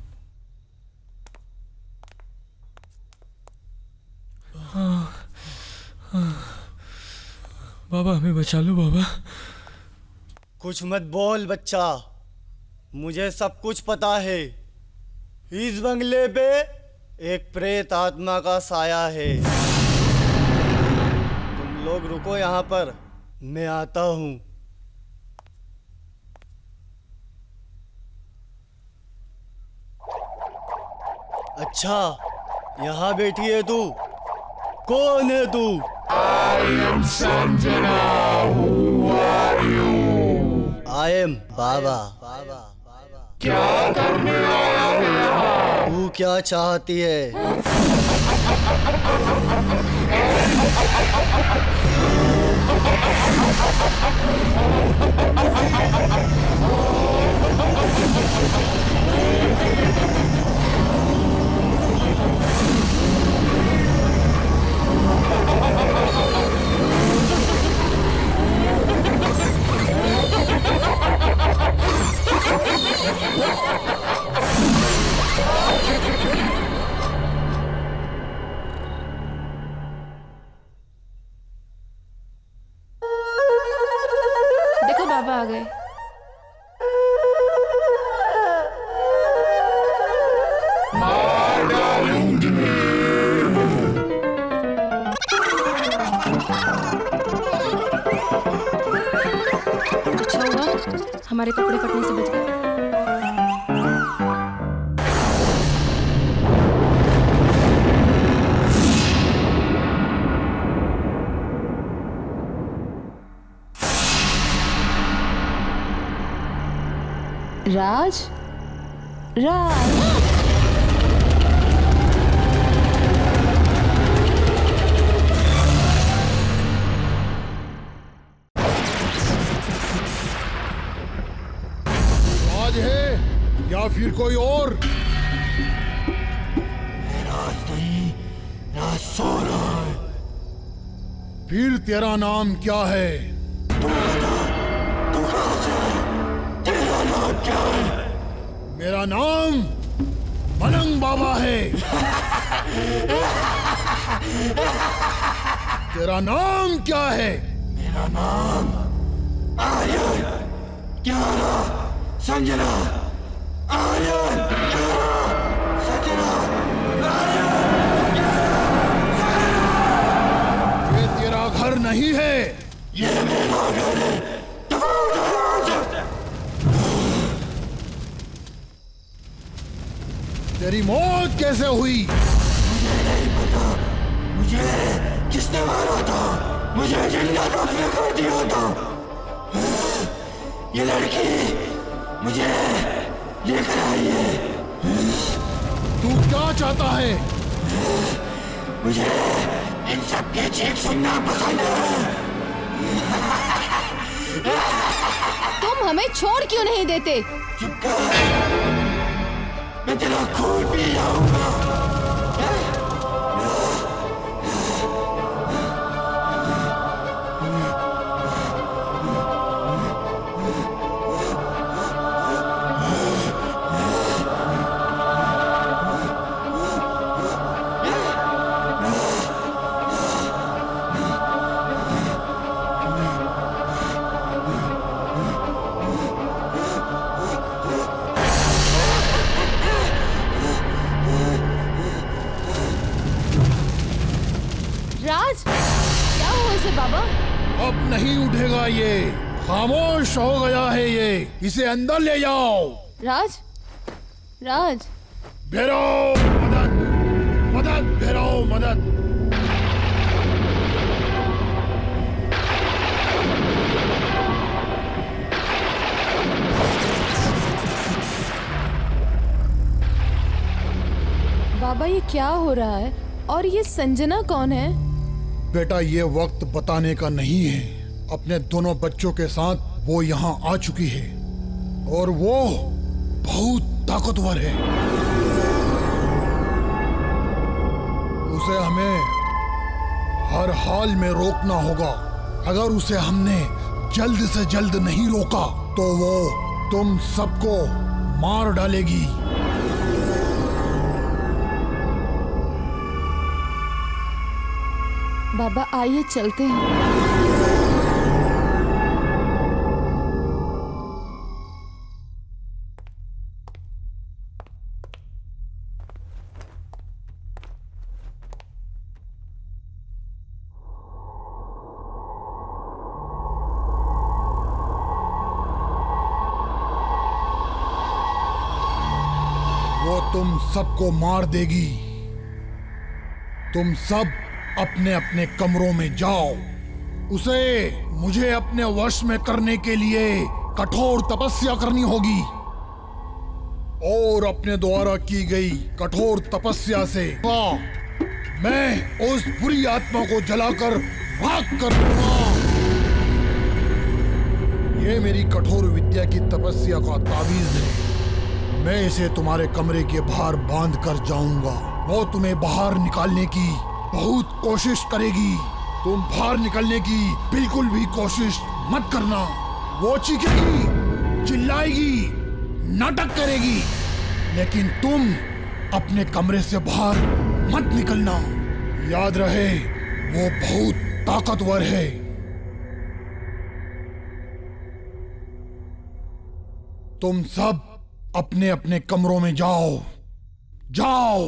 बाबा हमें बचा लो बाबा। कुछ मत बोल बच्चा, मुझे सब कुछ पता है। इस बंगले पे एक प्रेत आत्मा का साया है। तुम लोग रुको यहाँ पर, मैं आता हूँ। अच्छा, यहाँ बैठी है तू? कौन है तू? I am Sanjana. Who are you? I am बाबा। क्या करने आया है यहाँ? तू क्या चाहती है? देखो बाबा आ गए। अच्छा हुआ हमारे कपड़े फटने से बच गए। राज, राज। राज है या फिर कोई और? राज नहीं, राज सो रहा है। फिर तेरा नाम क्या है? तेरा नाम क्या है? मेरा नाम मलंग बाबा है। तेरा नाम क्या है? मेरा नाम आर्यन 11 संजना। आर्यन 11 संजना। आर्यन 11 संजना। ये तेरा घर नहीं है। ये मेरा घर है। तेरी मौत कैसे हुई? मुझे नहीं पता। मुझे किसने मारा था? मुझे जंगल में कर दिया था। ये लड़की मुझे लेकर आई है। तू क्या चाहता है? मुझे इन सब के चीख सुनना पसंद है। तुम हमें छोड़ क्यों नहीं देते? चुप कर, मैं तेरा खून पी जाऊंगा। राज, क्या हुआ इसे बाबा? अब नहीं उठेगा ये। खामोश हो गया है ये। इसे अंदर ले जाओ। राज, राज। भैरव मदद, मदद भैरव मदद। बाबा ये क्या हो रहा है? और ये संजना कौन है? बेटा ये वक्त बताने का नहीं है। अपने दोनों बच्चों के साथ वो यहाँ आ चुकी है और वो बहुत ताकतवर है। उसे हमें हर हाल में रोकना होगा। अगर उसे हमने जल्द से जल्द नहीं रोका तो वो तुम सबको मार डालेगी। बाबा आइए चलते हैं। वो तुम सबको मार देगी। तुम सब अपने अपने कमरों में जाओ। उसे मुझे अपने वश में करने के लिए कठोर तपस्या करनी होगी और अपने द्वारा की गई कठोर तपस्या से मैं उस बुरी आत्मा को जलाकर राख कर दूंगा। ये मेरी कठोर विद्या की तपस्या का तावीज है। मैं इसे तुम्हारे कमरे के बाहर बांध कर जाऊंगा। वो तुम्हें बाहर निकालने की बहुत कोशिश करेगी। तुम बाहर निकलने की बिल्कुल भी कोशिश मत करना। वो चीखेगी, चिल्लाएगी, नाटक करेगी, लेकिन तुम अपने कमरे से बाहर मत निकलना। याद रहे वो बहुत ताकतवर है। तुम सब अपने अपने कमरों में जाओ। जाओ।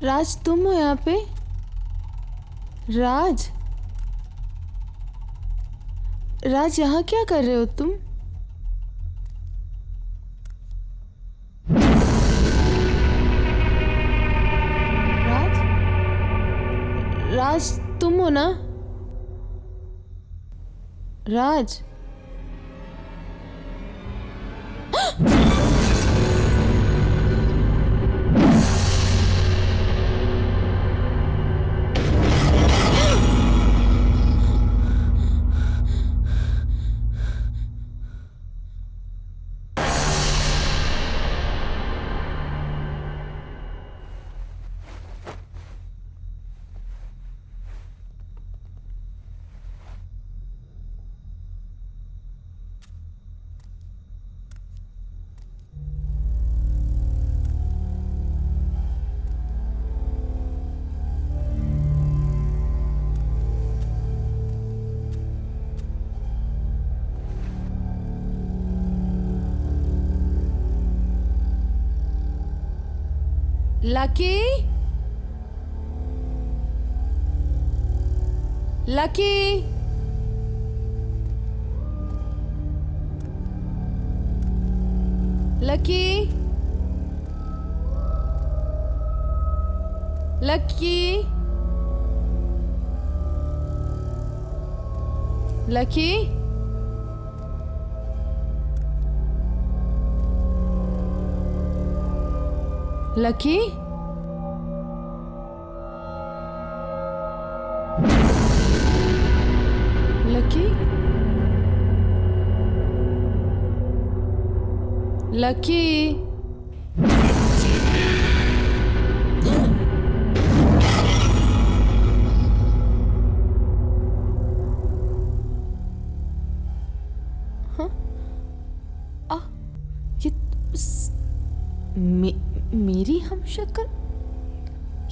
राज तुम हो यहाँ पे? राज यहाँ क्या कर रहे हो तुम? राज तुम हो ना? Raj Lucky Lucky Lucky Lucky Lucky Lucky Lucky Lucky हाँ ये मेरी हमशक्ल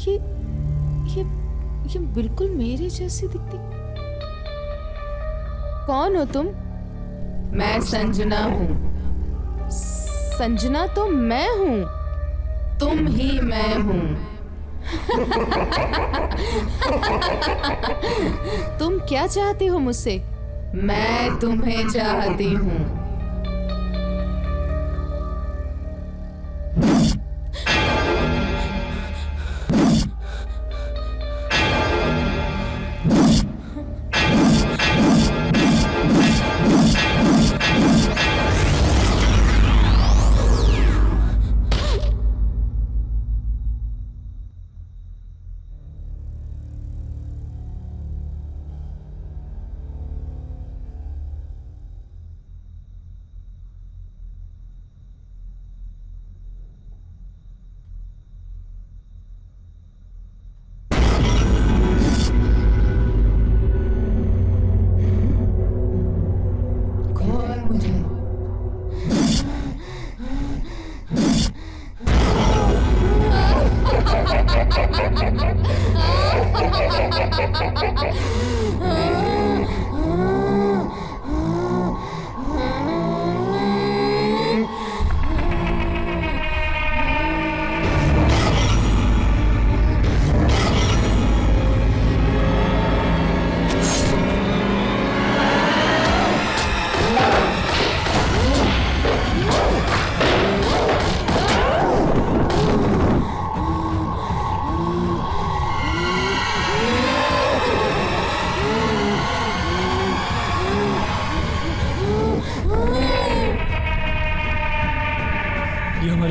ये बिल्कुल मेरे जैसी दिखती। कौन हो तुम? मैं संजना हूँ। संजना तो मैं हूँ, तुम ही मैं हूँ। तुम क्या चाहती हो मुझसे? मैं तुम्हें चाहती हूँ।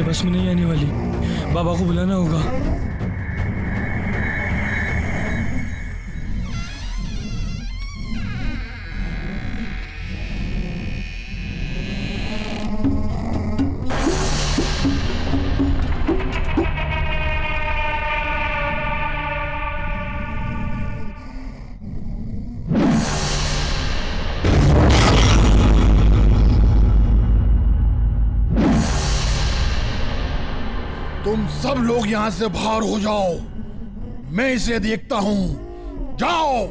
बस में नहीं आने वाली, बाबा को बुलाना होगा। तुम सब लोग यहां से बाहर हो जाओ, मैं इसे देखता हूं। जाओ।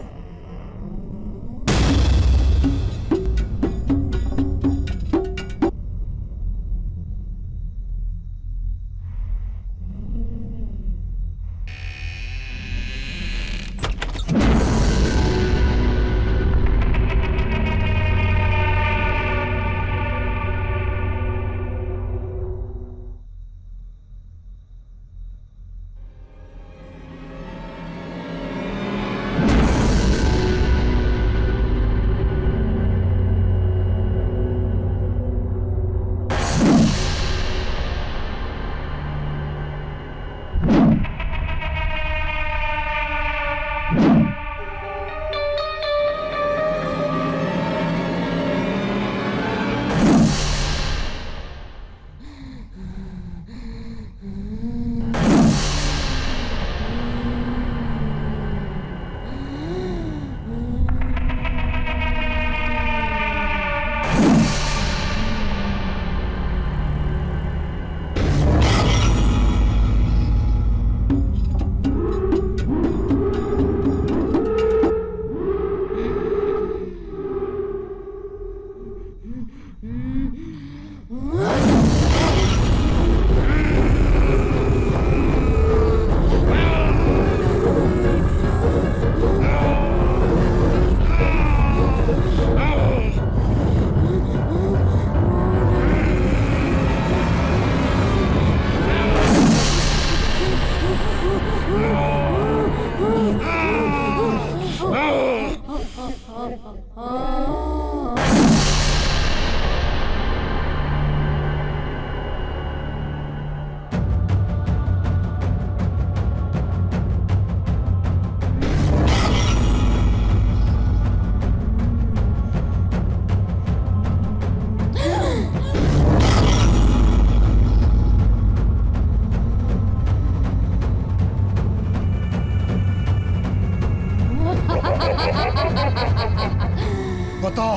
बता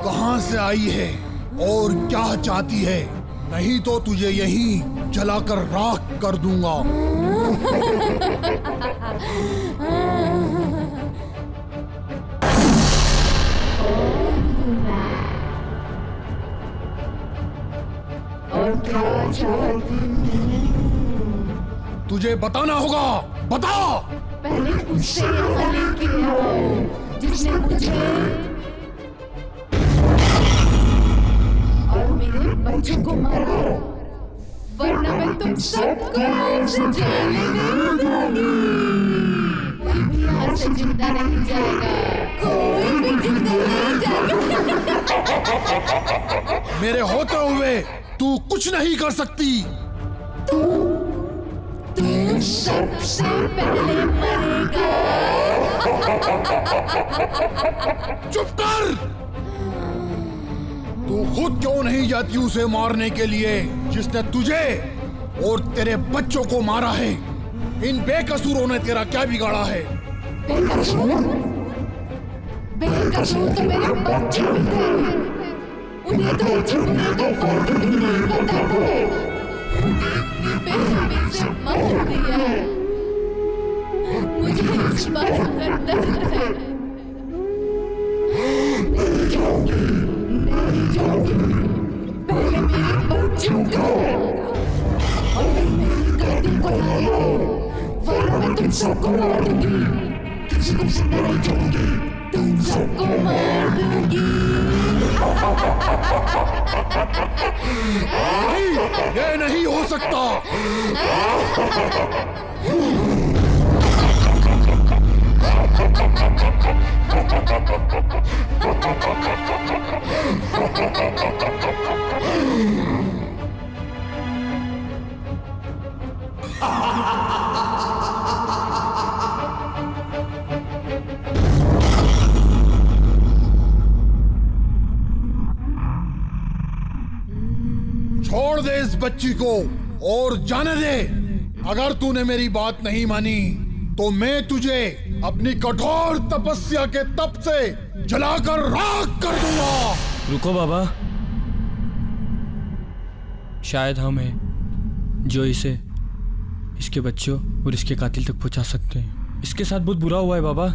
कहां से आई है और क्या चाहती है, नहीं तो तुझे यहीं जलाकर राख कर दूंगा। और क्या चाहती तुझे बताना होगा, बता। पहले उससे यहाँ लेके आओ जिसने मुझे और मेरे बच्चों को मारा, वरना मैं तुम सबको यहाँ से जाने नहीं दूंगी। कोई भी यहाँ से जिंदा नहीं जाएगा, कोई भी जिंदा नहीं जाएगा। मेरे होते हुए तू कुछ नहीं कर सकती। तू सबसे पहले मरेगा। चुप कर। तू खुद क्यों नहीं जाती उसे मारने के लिए जिसने तुझे और तेरे बच्चों को मारा है? इन बेकसूरों ने तेरा क्या बिगाड़ा है? बेकसूर तो मेरे बच्चे भी थे, उन्हें तो अच्छे बुरे का फर्क भी नहीं पता था। बेबी से मार दिया, मुझे इस बात का दर्द है। नहीं जाऊंगी, पहले मेरे बच्चों को और मेरे कातिल को लाया, वरना मैं तुम सबको मार दूंगी। किसी को जिंदा नहीं छोड़ूंगी, तुम सबको मार दूंगी। नहीं, ये नहीं हो सकता। छोड़ दे इस बच्ची को और जाने दे। अगर तूने मेरी बात नहीं मानी तो मैं तुझे अपनी कठोर तपस्या के तप से जलाकर राख कर दूंगा। रुको बाबा, शायद हम हैं जो इसे इसके बच्चों और इसके कातिल तक पहुंचा सकते हैं। इसके साथ बहुत बुरा हुआ है बाबा।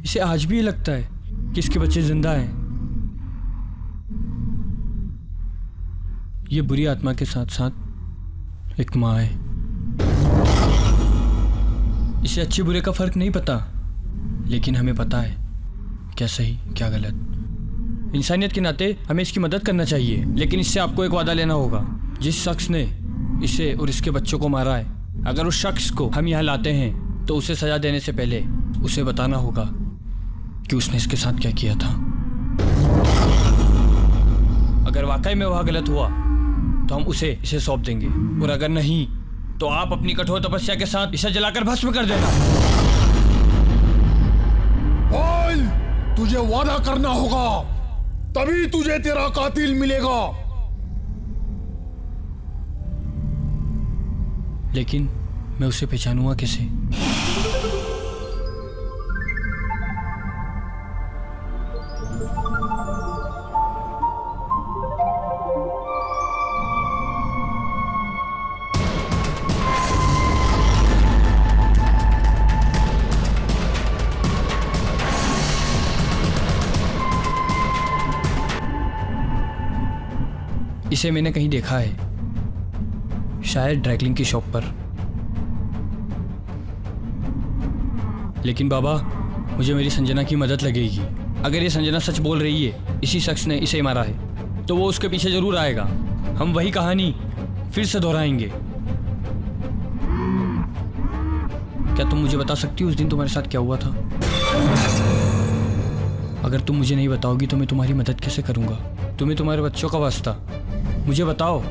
इसे आज भी लगता है कि इसके बच्चे जिंदा हैं। ये बुरी आत्मा के साथ साथ एक माँ है। इसे अच्छे बुरे का फर्क नहीं पता, लेकिन हमें पता है क्या सही क्या गलत। इंसानियत के नाते हमें इसकी मदद करना चाहिए, लेकिन इससे आपको एक वादा लेना होगा। जिस शख्स ने इसे और इसके बच्चों को मारा है, अगर उस शख्स को हम यहाँ लाते हैं तो उसे सजा देने से पहले उसे बताना होगा कि उसने इसके साथ क्या किया था। अगर वाकई में वह गलत हुआ तो हम इसे सौंप देंगे, और अगर नहीं तो आप अपनी कठोर तपस्या के साथ इसे जलाकर भस्म कर देना। बोल, तुझे वादा करना होगा, तभी तुझे तेरा कातिल मिलेगा। लेकिन मैं उसे पहचानूंगा कैसे? इसे मैंने कहीं देखा है, शायद ड्राइक्लिंग की शॉप पर। लेकिन बाबा, मुझे मेरी संजना की मदद लगेगी। अगर ये संजना सच बोल रही है, इसी शख्स ने इसे मारा है, तो वो उसके पीछे जरूर आएगा। हम वही कहानी फिर से दोहराएंगे। क्या तुम मुझे बता सकती हो उस दिन तुम्हारे साथ क्या हुआ था? अगर तुम मुझे नहीं बताओगी तो मैं तुम्हारी मदद कैसे करूँगा? तुम्हें तुम्हारे बच्चों का वास्ता, मुझे बताओ।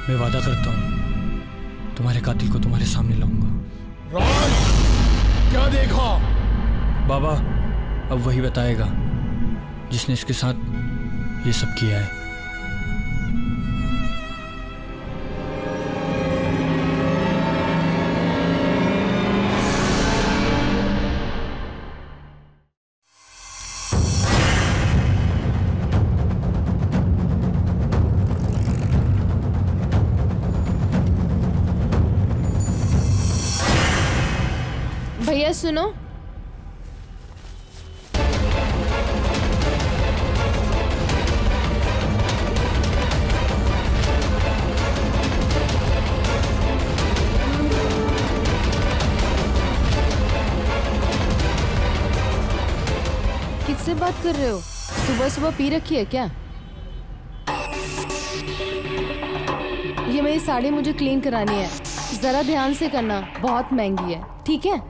मैं वादा करता हूँ तुम्हारे कातिल को तुम्हारे सामने लाऊंगा। राज, क्या देखा? बाबा अब वही बताएगा जिसने इसके साथ ये सब किया है। भैया सुनो, किससे बात कर रहे हो? सुबह सुबह पी रखी है क्या? ये मेरी साड़ी मुझे क्लीन करानी है, जरा ध्यान से करना, बहुत महंगी है, ठीक है?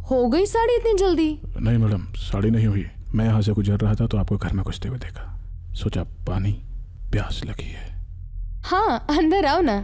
हो गई साड़ी इतनी जल्दी? नहीं मैडम, साड़ी नहीं हुई। मैं यहाँ से गुजर रहा था तो आपको घर में घुसते हुए देखा, सोचा पानी प्यास लगी है। हाँ अंदर आओ ना।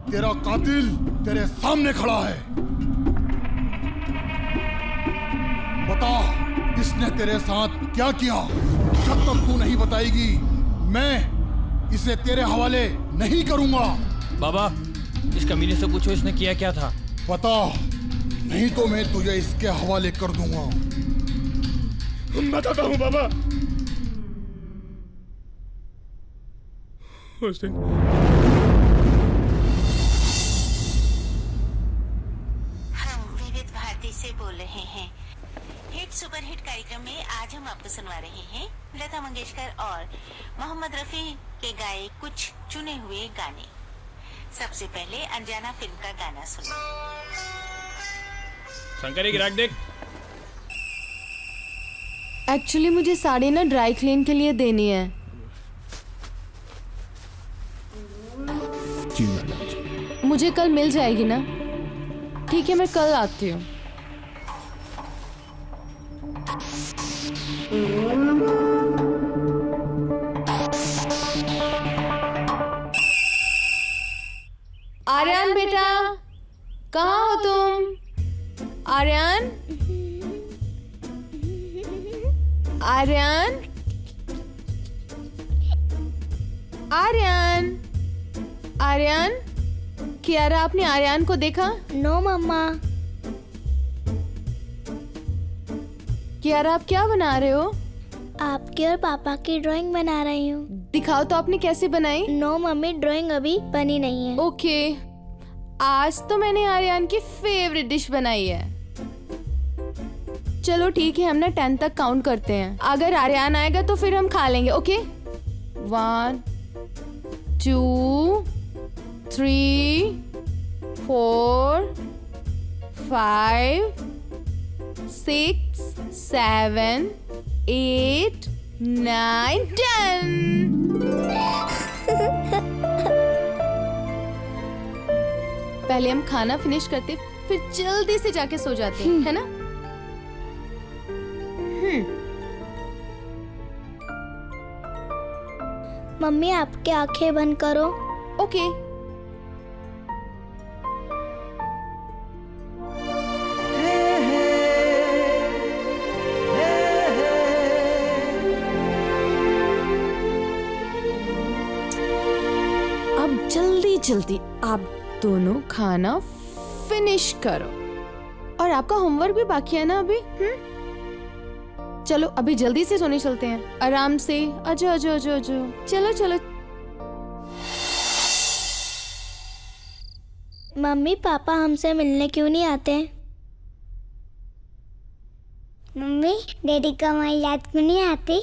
तेरा कातिल तेरे सामने खड़ा है। बता, इसने तेरे साथ क्या किया? जब तक तू नहीं बताएगी मैं इसे तेरे हवाले नहीं करूंगा। बाबा इस कमीने से पूछो इसने किया क्या था। बता, नहीं तो मैं तुझे इसके हवाले कर दूंगा। बताता हूँ बाबा। उस दिन से बोल रहे हैं। हिट सुपर हिट कार्यक्रम में आज हम आपको सुनवा रहे हैं लता मंगेशकर और मोहम्मद रफी के गाए कुछ चुने हुए गाने। सबसे पहले अनजाना फिल्म का गाना सुनो। शंकरी गिराक देख। एक्चुअली मुझे साड़ी ना ड्राई क्लीन के लिए देनी है। जी मैडम। मुझे कल मिल जाएगी ना? ठीक है मैं कल आती हूँ। आर्यन बेटा, कहाँ हो तुम? आर्यन, आर्यन, आर्यन, आर्यन, कियारा आपने आर्यन को देखा? नो मम्मा। कियारा आप क्या बना रहे हो? आपके और पापा की ड्राइंग बना रही हूँ। दिखाओ तो आपने कैसे बनाई? नो मम्मी, ड्राइंग अभी बनी नहीं है। ओके, आज तो मैंने आर्यन की फेवरेट डिश बनाई है। चलो ठीक है, हम ना 10 तक काउंट करते हैं। अगर आर्यन आएगा तो फिर हम खा लेंगे। ओके, 1 2 3 4 5 6 7 8 9 10। पहले हम खाना फिनिश करते, फिर जल्दी से जाके सो जाते हैं, है ना? मम्मी आपकी आंखें बंद करो। ओके। अब जल्दी जल्दी आप दोनों खाना फिनिश करो, और आपका होमवर्क भी बाकी है ना अभी? चलो अभी जल्दी से सोने चलते हैं, आराम से। आजो आजो आजो आजो, चलो चलो। मम्मी पापा हमसे मिलने क्यों नहीं आते? मम्मी डैडी का हमारी याद क्यों नहीं आती?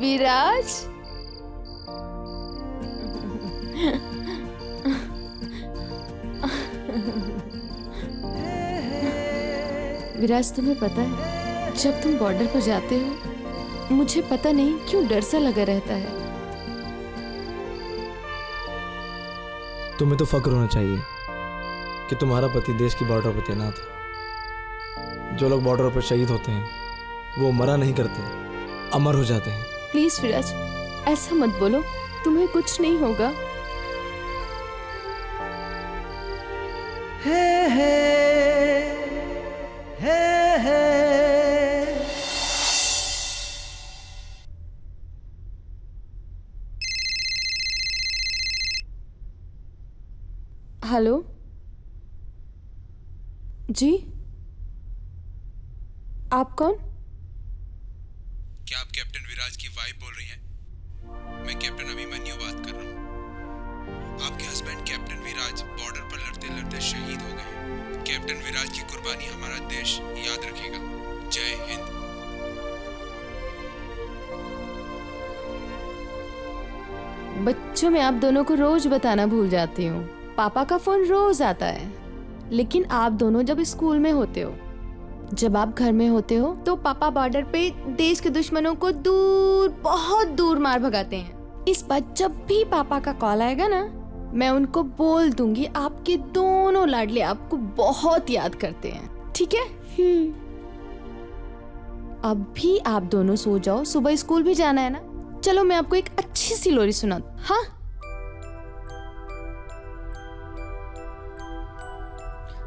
विराज, विराज तुम्हें पता है, जब तुम बॉर्डर पर जाते हो मुझे पता नहीं क्यों डर सा लगा रहता है। तुम्हें तो फक्र होना चाहिए कि तुम्हारा पति देश की बॉर्डर पर तैनात है। जो लोग बॉर्डर पर शहीद होते हैं वो मरा नहीं करते, अमर हो जाते हैं। प्लीज विराज, ऐसा मत बोलो, तुम्हें कुछ नहीं होगा। हेलो जी, आप कौन? क्या आप कैप्टन विराज की वाइफ बोल रही हैं? मैं कैप्टन अभिमन्यु बात कर रहा हूँ। आपके हस्बैंड कैप्टन विराज बॉर्डर पर लड़ते लड़ते शहीद हो गए। कैप्टन विराज की कुर्बानी हमारा देश याद रखेगा। जय हिंद। बच्चों, मैं आप दोनों को रोज बताना भूल जाती हूँ। पापा का फोन रोज आता है, लेकिन आप दोनों जब स्कूल में होते हो, जब आप घर में होते हो, तो पापा बॉर्डर पे देश के दुश्मनों को दूर, बहुत दूर मार भगाते हैं। इस बार जब भी पापा का कॉल आएगा ना, मैं उनको बोल दूंगी आपके दोनों लाडले आपको बहुत याद करते हैं, ठीक है? अब भी आप दोनों सो जाओ, सुबह स्कूल भी जाना है ना। चलो मैं आपको एक अच्छी सी लोरी सुनाती हूँ। हाँ,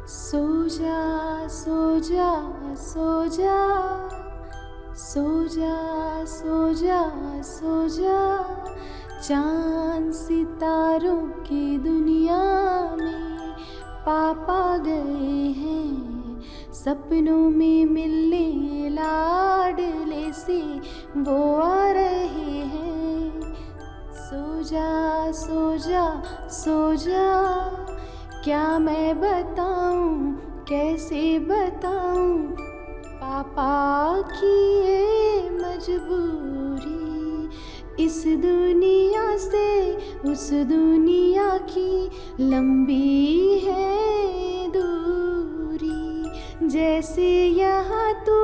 सो जा सो जा सो जा सो जा सो जा सो जा, चांद सितारों की दुनिया में पापा गए हैं, सपनों में मिलने लाडले से वो आ रहे हैं। सो जा सो जा सो जा, क्या मैं बताऊं, कैसे बताऊं पापा की ये मजबूरी। इस दुनिया से उस दुनिया की लंबी है दूरी। जैसे यहाँ तू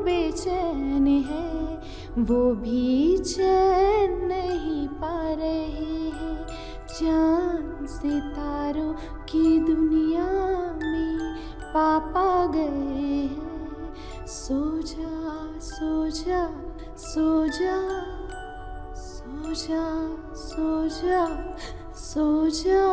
बेचैन है, वो भी चैन नहीं पा रहे हैं। चांद सितारों की दुनिया में पापा गए हैं, सो जा सो जा सो जा सो जा सो जा सो जा।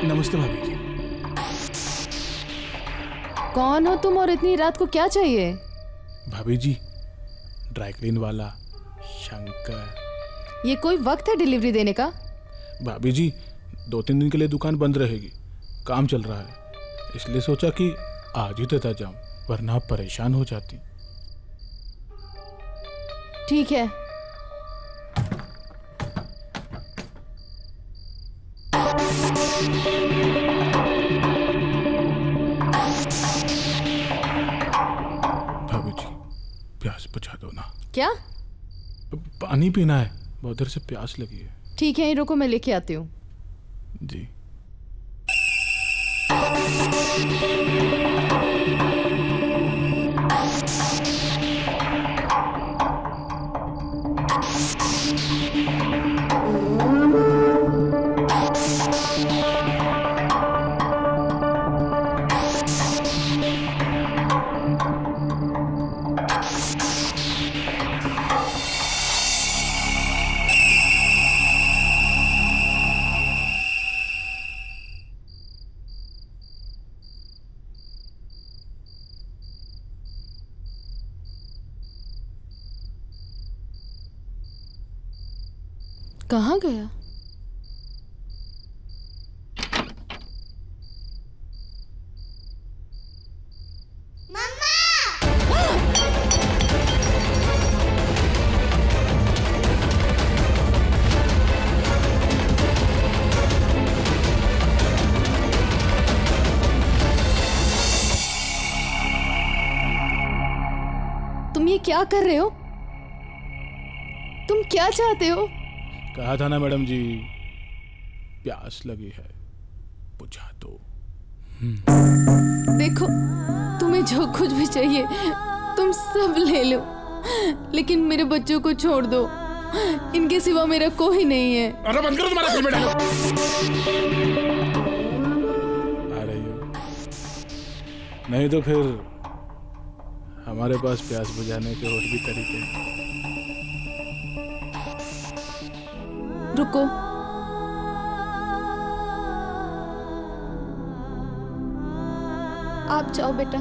नमस्ते भाभी जी। कौन हो तुम और इतनी रात को क्या चाहिए? भाभी जी, ड्राई क्लीन वाला शंकर। ये कोई वक्त है डिलीवरी देने का? भाभी जी, 2-3 दिन के लिए दुकान बंद रहेगी, काम चल रहा है, इसलिए सोचा कि आज ही देता जाऊं, वरना आप परेशान हो जाती। ठीक है। भाभी जी, प्यास बुझा दो ना। क्या? पानी पीना है, बहुत देर से प्यास लगी है। ठीक है, यहीं रुको, मैं लेके आती हूँ। जी। कहाँ गया? तुम ये क्या कर रहे हो? तुम क्या चाहते हो? कहा था ना मैडम जी, प्यास लगी है, बुझा दो। देखो, तुम्हें जो कुछ भी चाहिए तुम सब ले लो, लेकिन मेरे बच्चों को छोड़ दो, इनके सिवा मेरा कोई नहीं है। अरे बंद करो तुम्हारा फिल्म डायलॉग। आ रही हो? नहीं तो फिर हमारे पास प्यास बुझाने के और भी तरीके हैं। रुको, आप जाओ बेटा।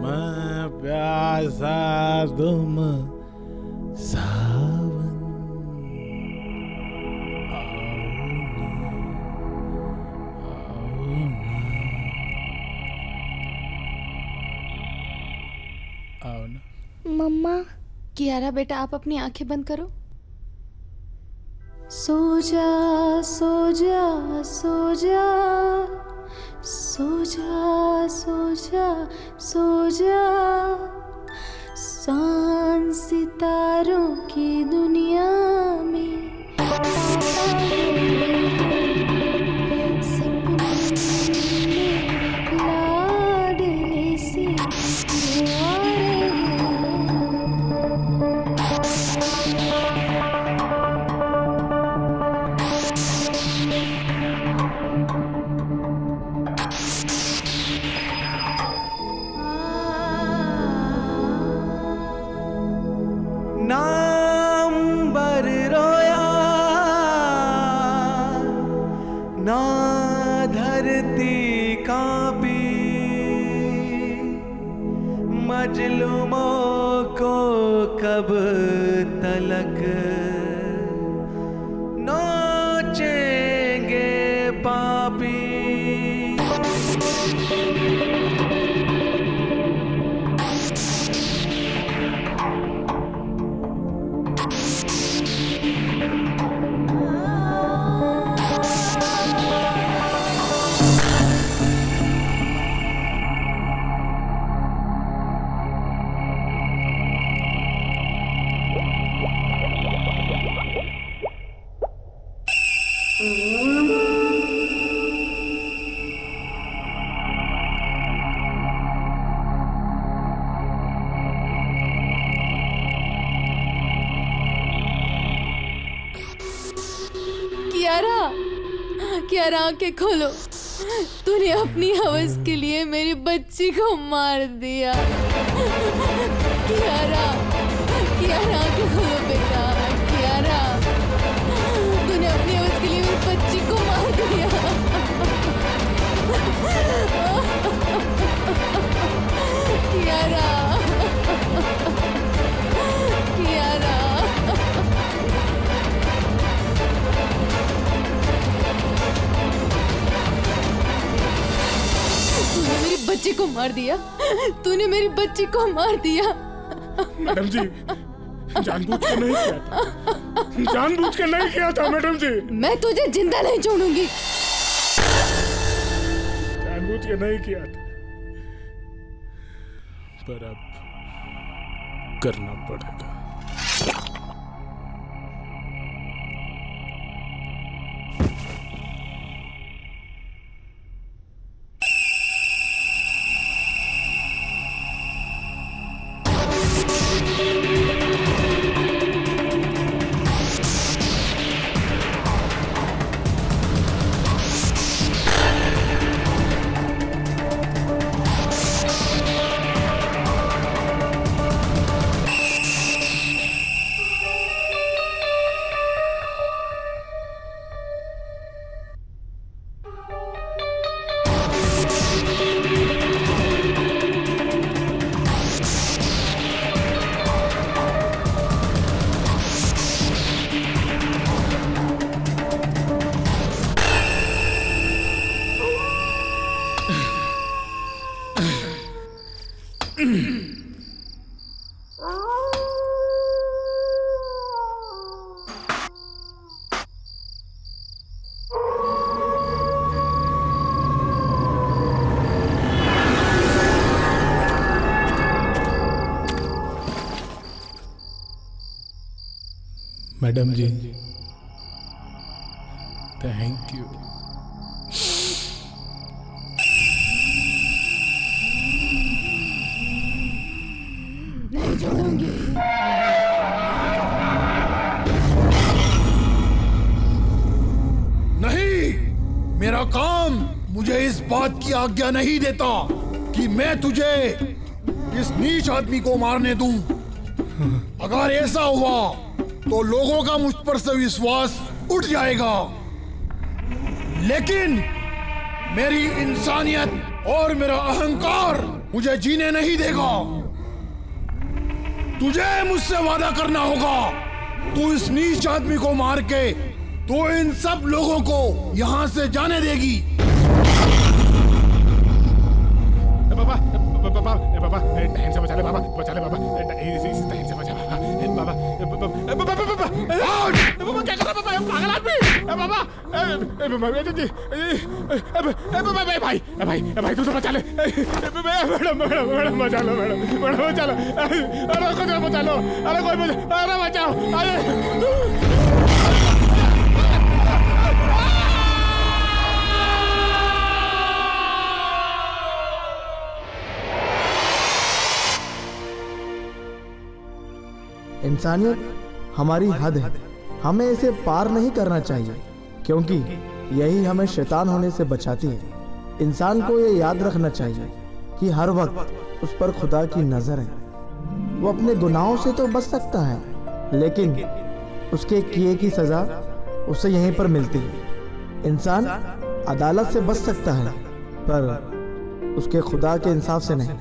मैं प्यासा तुम सावन, आओ ना। मम्मा। कियारा बेटा, आप अपनी आंखें बंद करो। सो जा सो जा सो जा सो जा सो जा सो जा, सांझ सितारों की दुनिया में लाडले से नाम बर रोया ना धरती कांपी, मजलूमों को कब तलक नोचेंगे पापी। कियारा, कियारा आंखें खोलो। तूने अपनी हवस के लिए मेरी बच्ची को मार दिया। कियारा, कियारा आंखें खोलो बेटा। कियारा, तूने अपनी हवस के लिए मेरी बच्ची को मार दिया। कियारा, कियारा, तूने मेरी बच्ची को मार दिया। तूने मेरी बच्ची को मार दिया। मैडम जी, जानबूझ के नहीं किया था। जानबूझ के नहीं किया था मैडम जी। मैं तुझे जिंदा नहीं छोड़ूंगी। जानबूझ के नहीं किया था, पर अब करना पड़ेगा। Madam ji, thank you. नहीं छोड़ूंगी। नहीं, मेरा काम मुझे इस बात की आज्ञा नहीं देता कि मैं तुझे इस नीच आदमी को मारने दूं। अगर ऐसा हुआ तो लोगों का मुझ पर से विश्वास उठ जाएगा, लेकिन मेरी इंसानियत और मेरा अहंकार मुझे जीने नहीं देगा। तुझे मुझसे वादा करना होगा, तू इस नीच आदमी को मार के तो इन सब लोगों को यहाँ से जाने देगी। बाबा, बाबा, बाबा, बहन से बचा ले बाबा, बचा ले बाबा, बहन से बचा बाबा, बाबा क्या कर रहा है बाबा, पागल आदमी, बाबा, भाई, भाई, भाई तू तो बचा ले, मैडम, मैडम, मैडम बचा लो, मैडम, मैडम बचा लो, अरे कुछ बचा लो, अरे कोई बचा, अरे बचाओ, अरे इंसानियत हमारी हद है, हमें इसे पार नहीं करना चाहिए, क्योंकि यही हमें शैतान होने से बचाती है। इंसान को ये याद रखना चाहिए कि हर वक्त उस पर खुदा की नज़र है। वो अपने गुनाहों से तो बच सकता है, लेकिन उसके किए की सज़ा उसे यहीं पर मिलती है। इंसान अदालत से बच सकता है, पर उसके खुदा के इंसाफ से नहीं।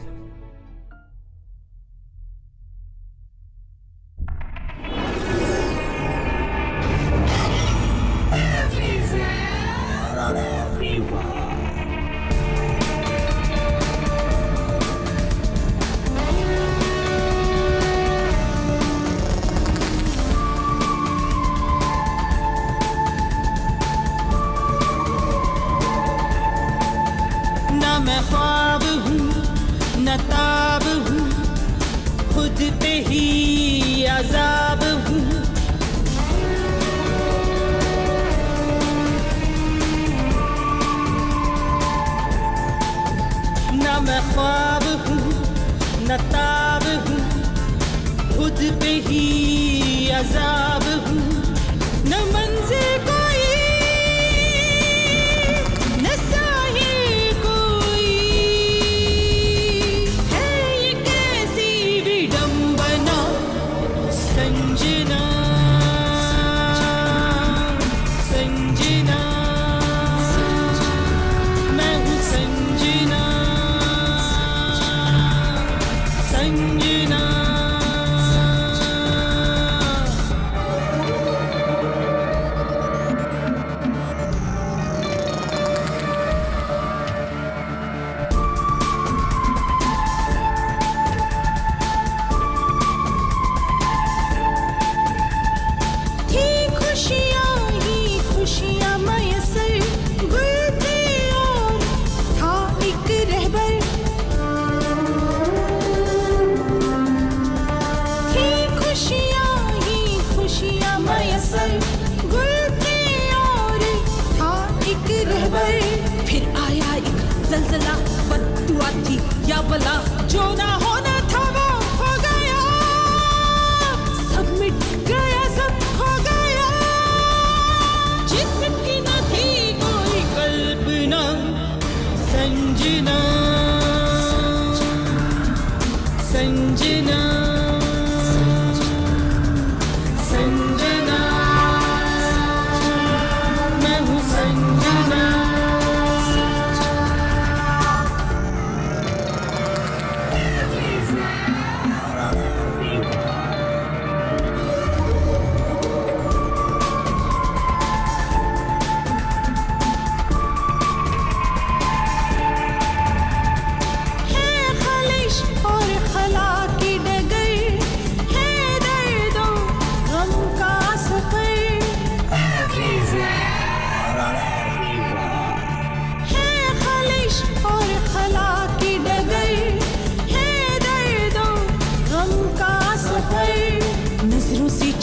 मैं ख्वाब हूँ न ताब हूँ, खुद पे ही अजाब हूँ। न मैं ख्वाब हूँ न ताब हूँ, खुद पे ही अजाब हूँ। न मंज़िल कोई जलजला बद्दुआ थी या बला, जो ना होना था वो हो गया, सब मिट गया, सब खो गया, जिसकी न थी कोई कल्पना। संजना संजना संजना, मैं हूँ संजना।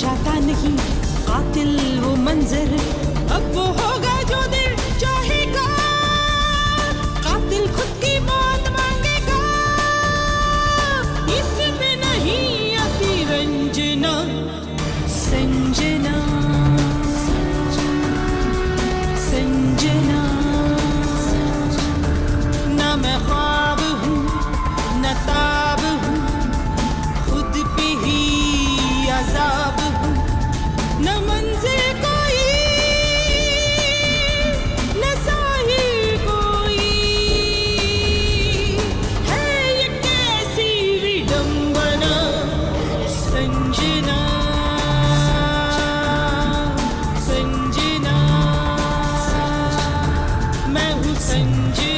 चाहता नहीं कातिल वो मंजर, अब वो होगा जो दिल चाहेगा, कातिल खुद की मौत मांगेगा, इसमें नहीं आती रंजना। संजना संजना, ना मैं ख्वाब हूँ न ताब हूँ, खुद पे ही अजाब हूँ, न मंजिल कोई न साहिल कोई, है ये कैसी विडंबना। संजना संजना, मैं हूँ संजना।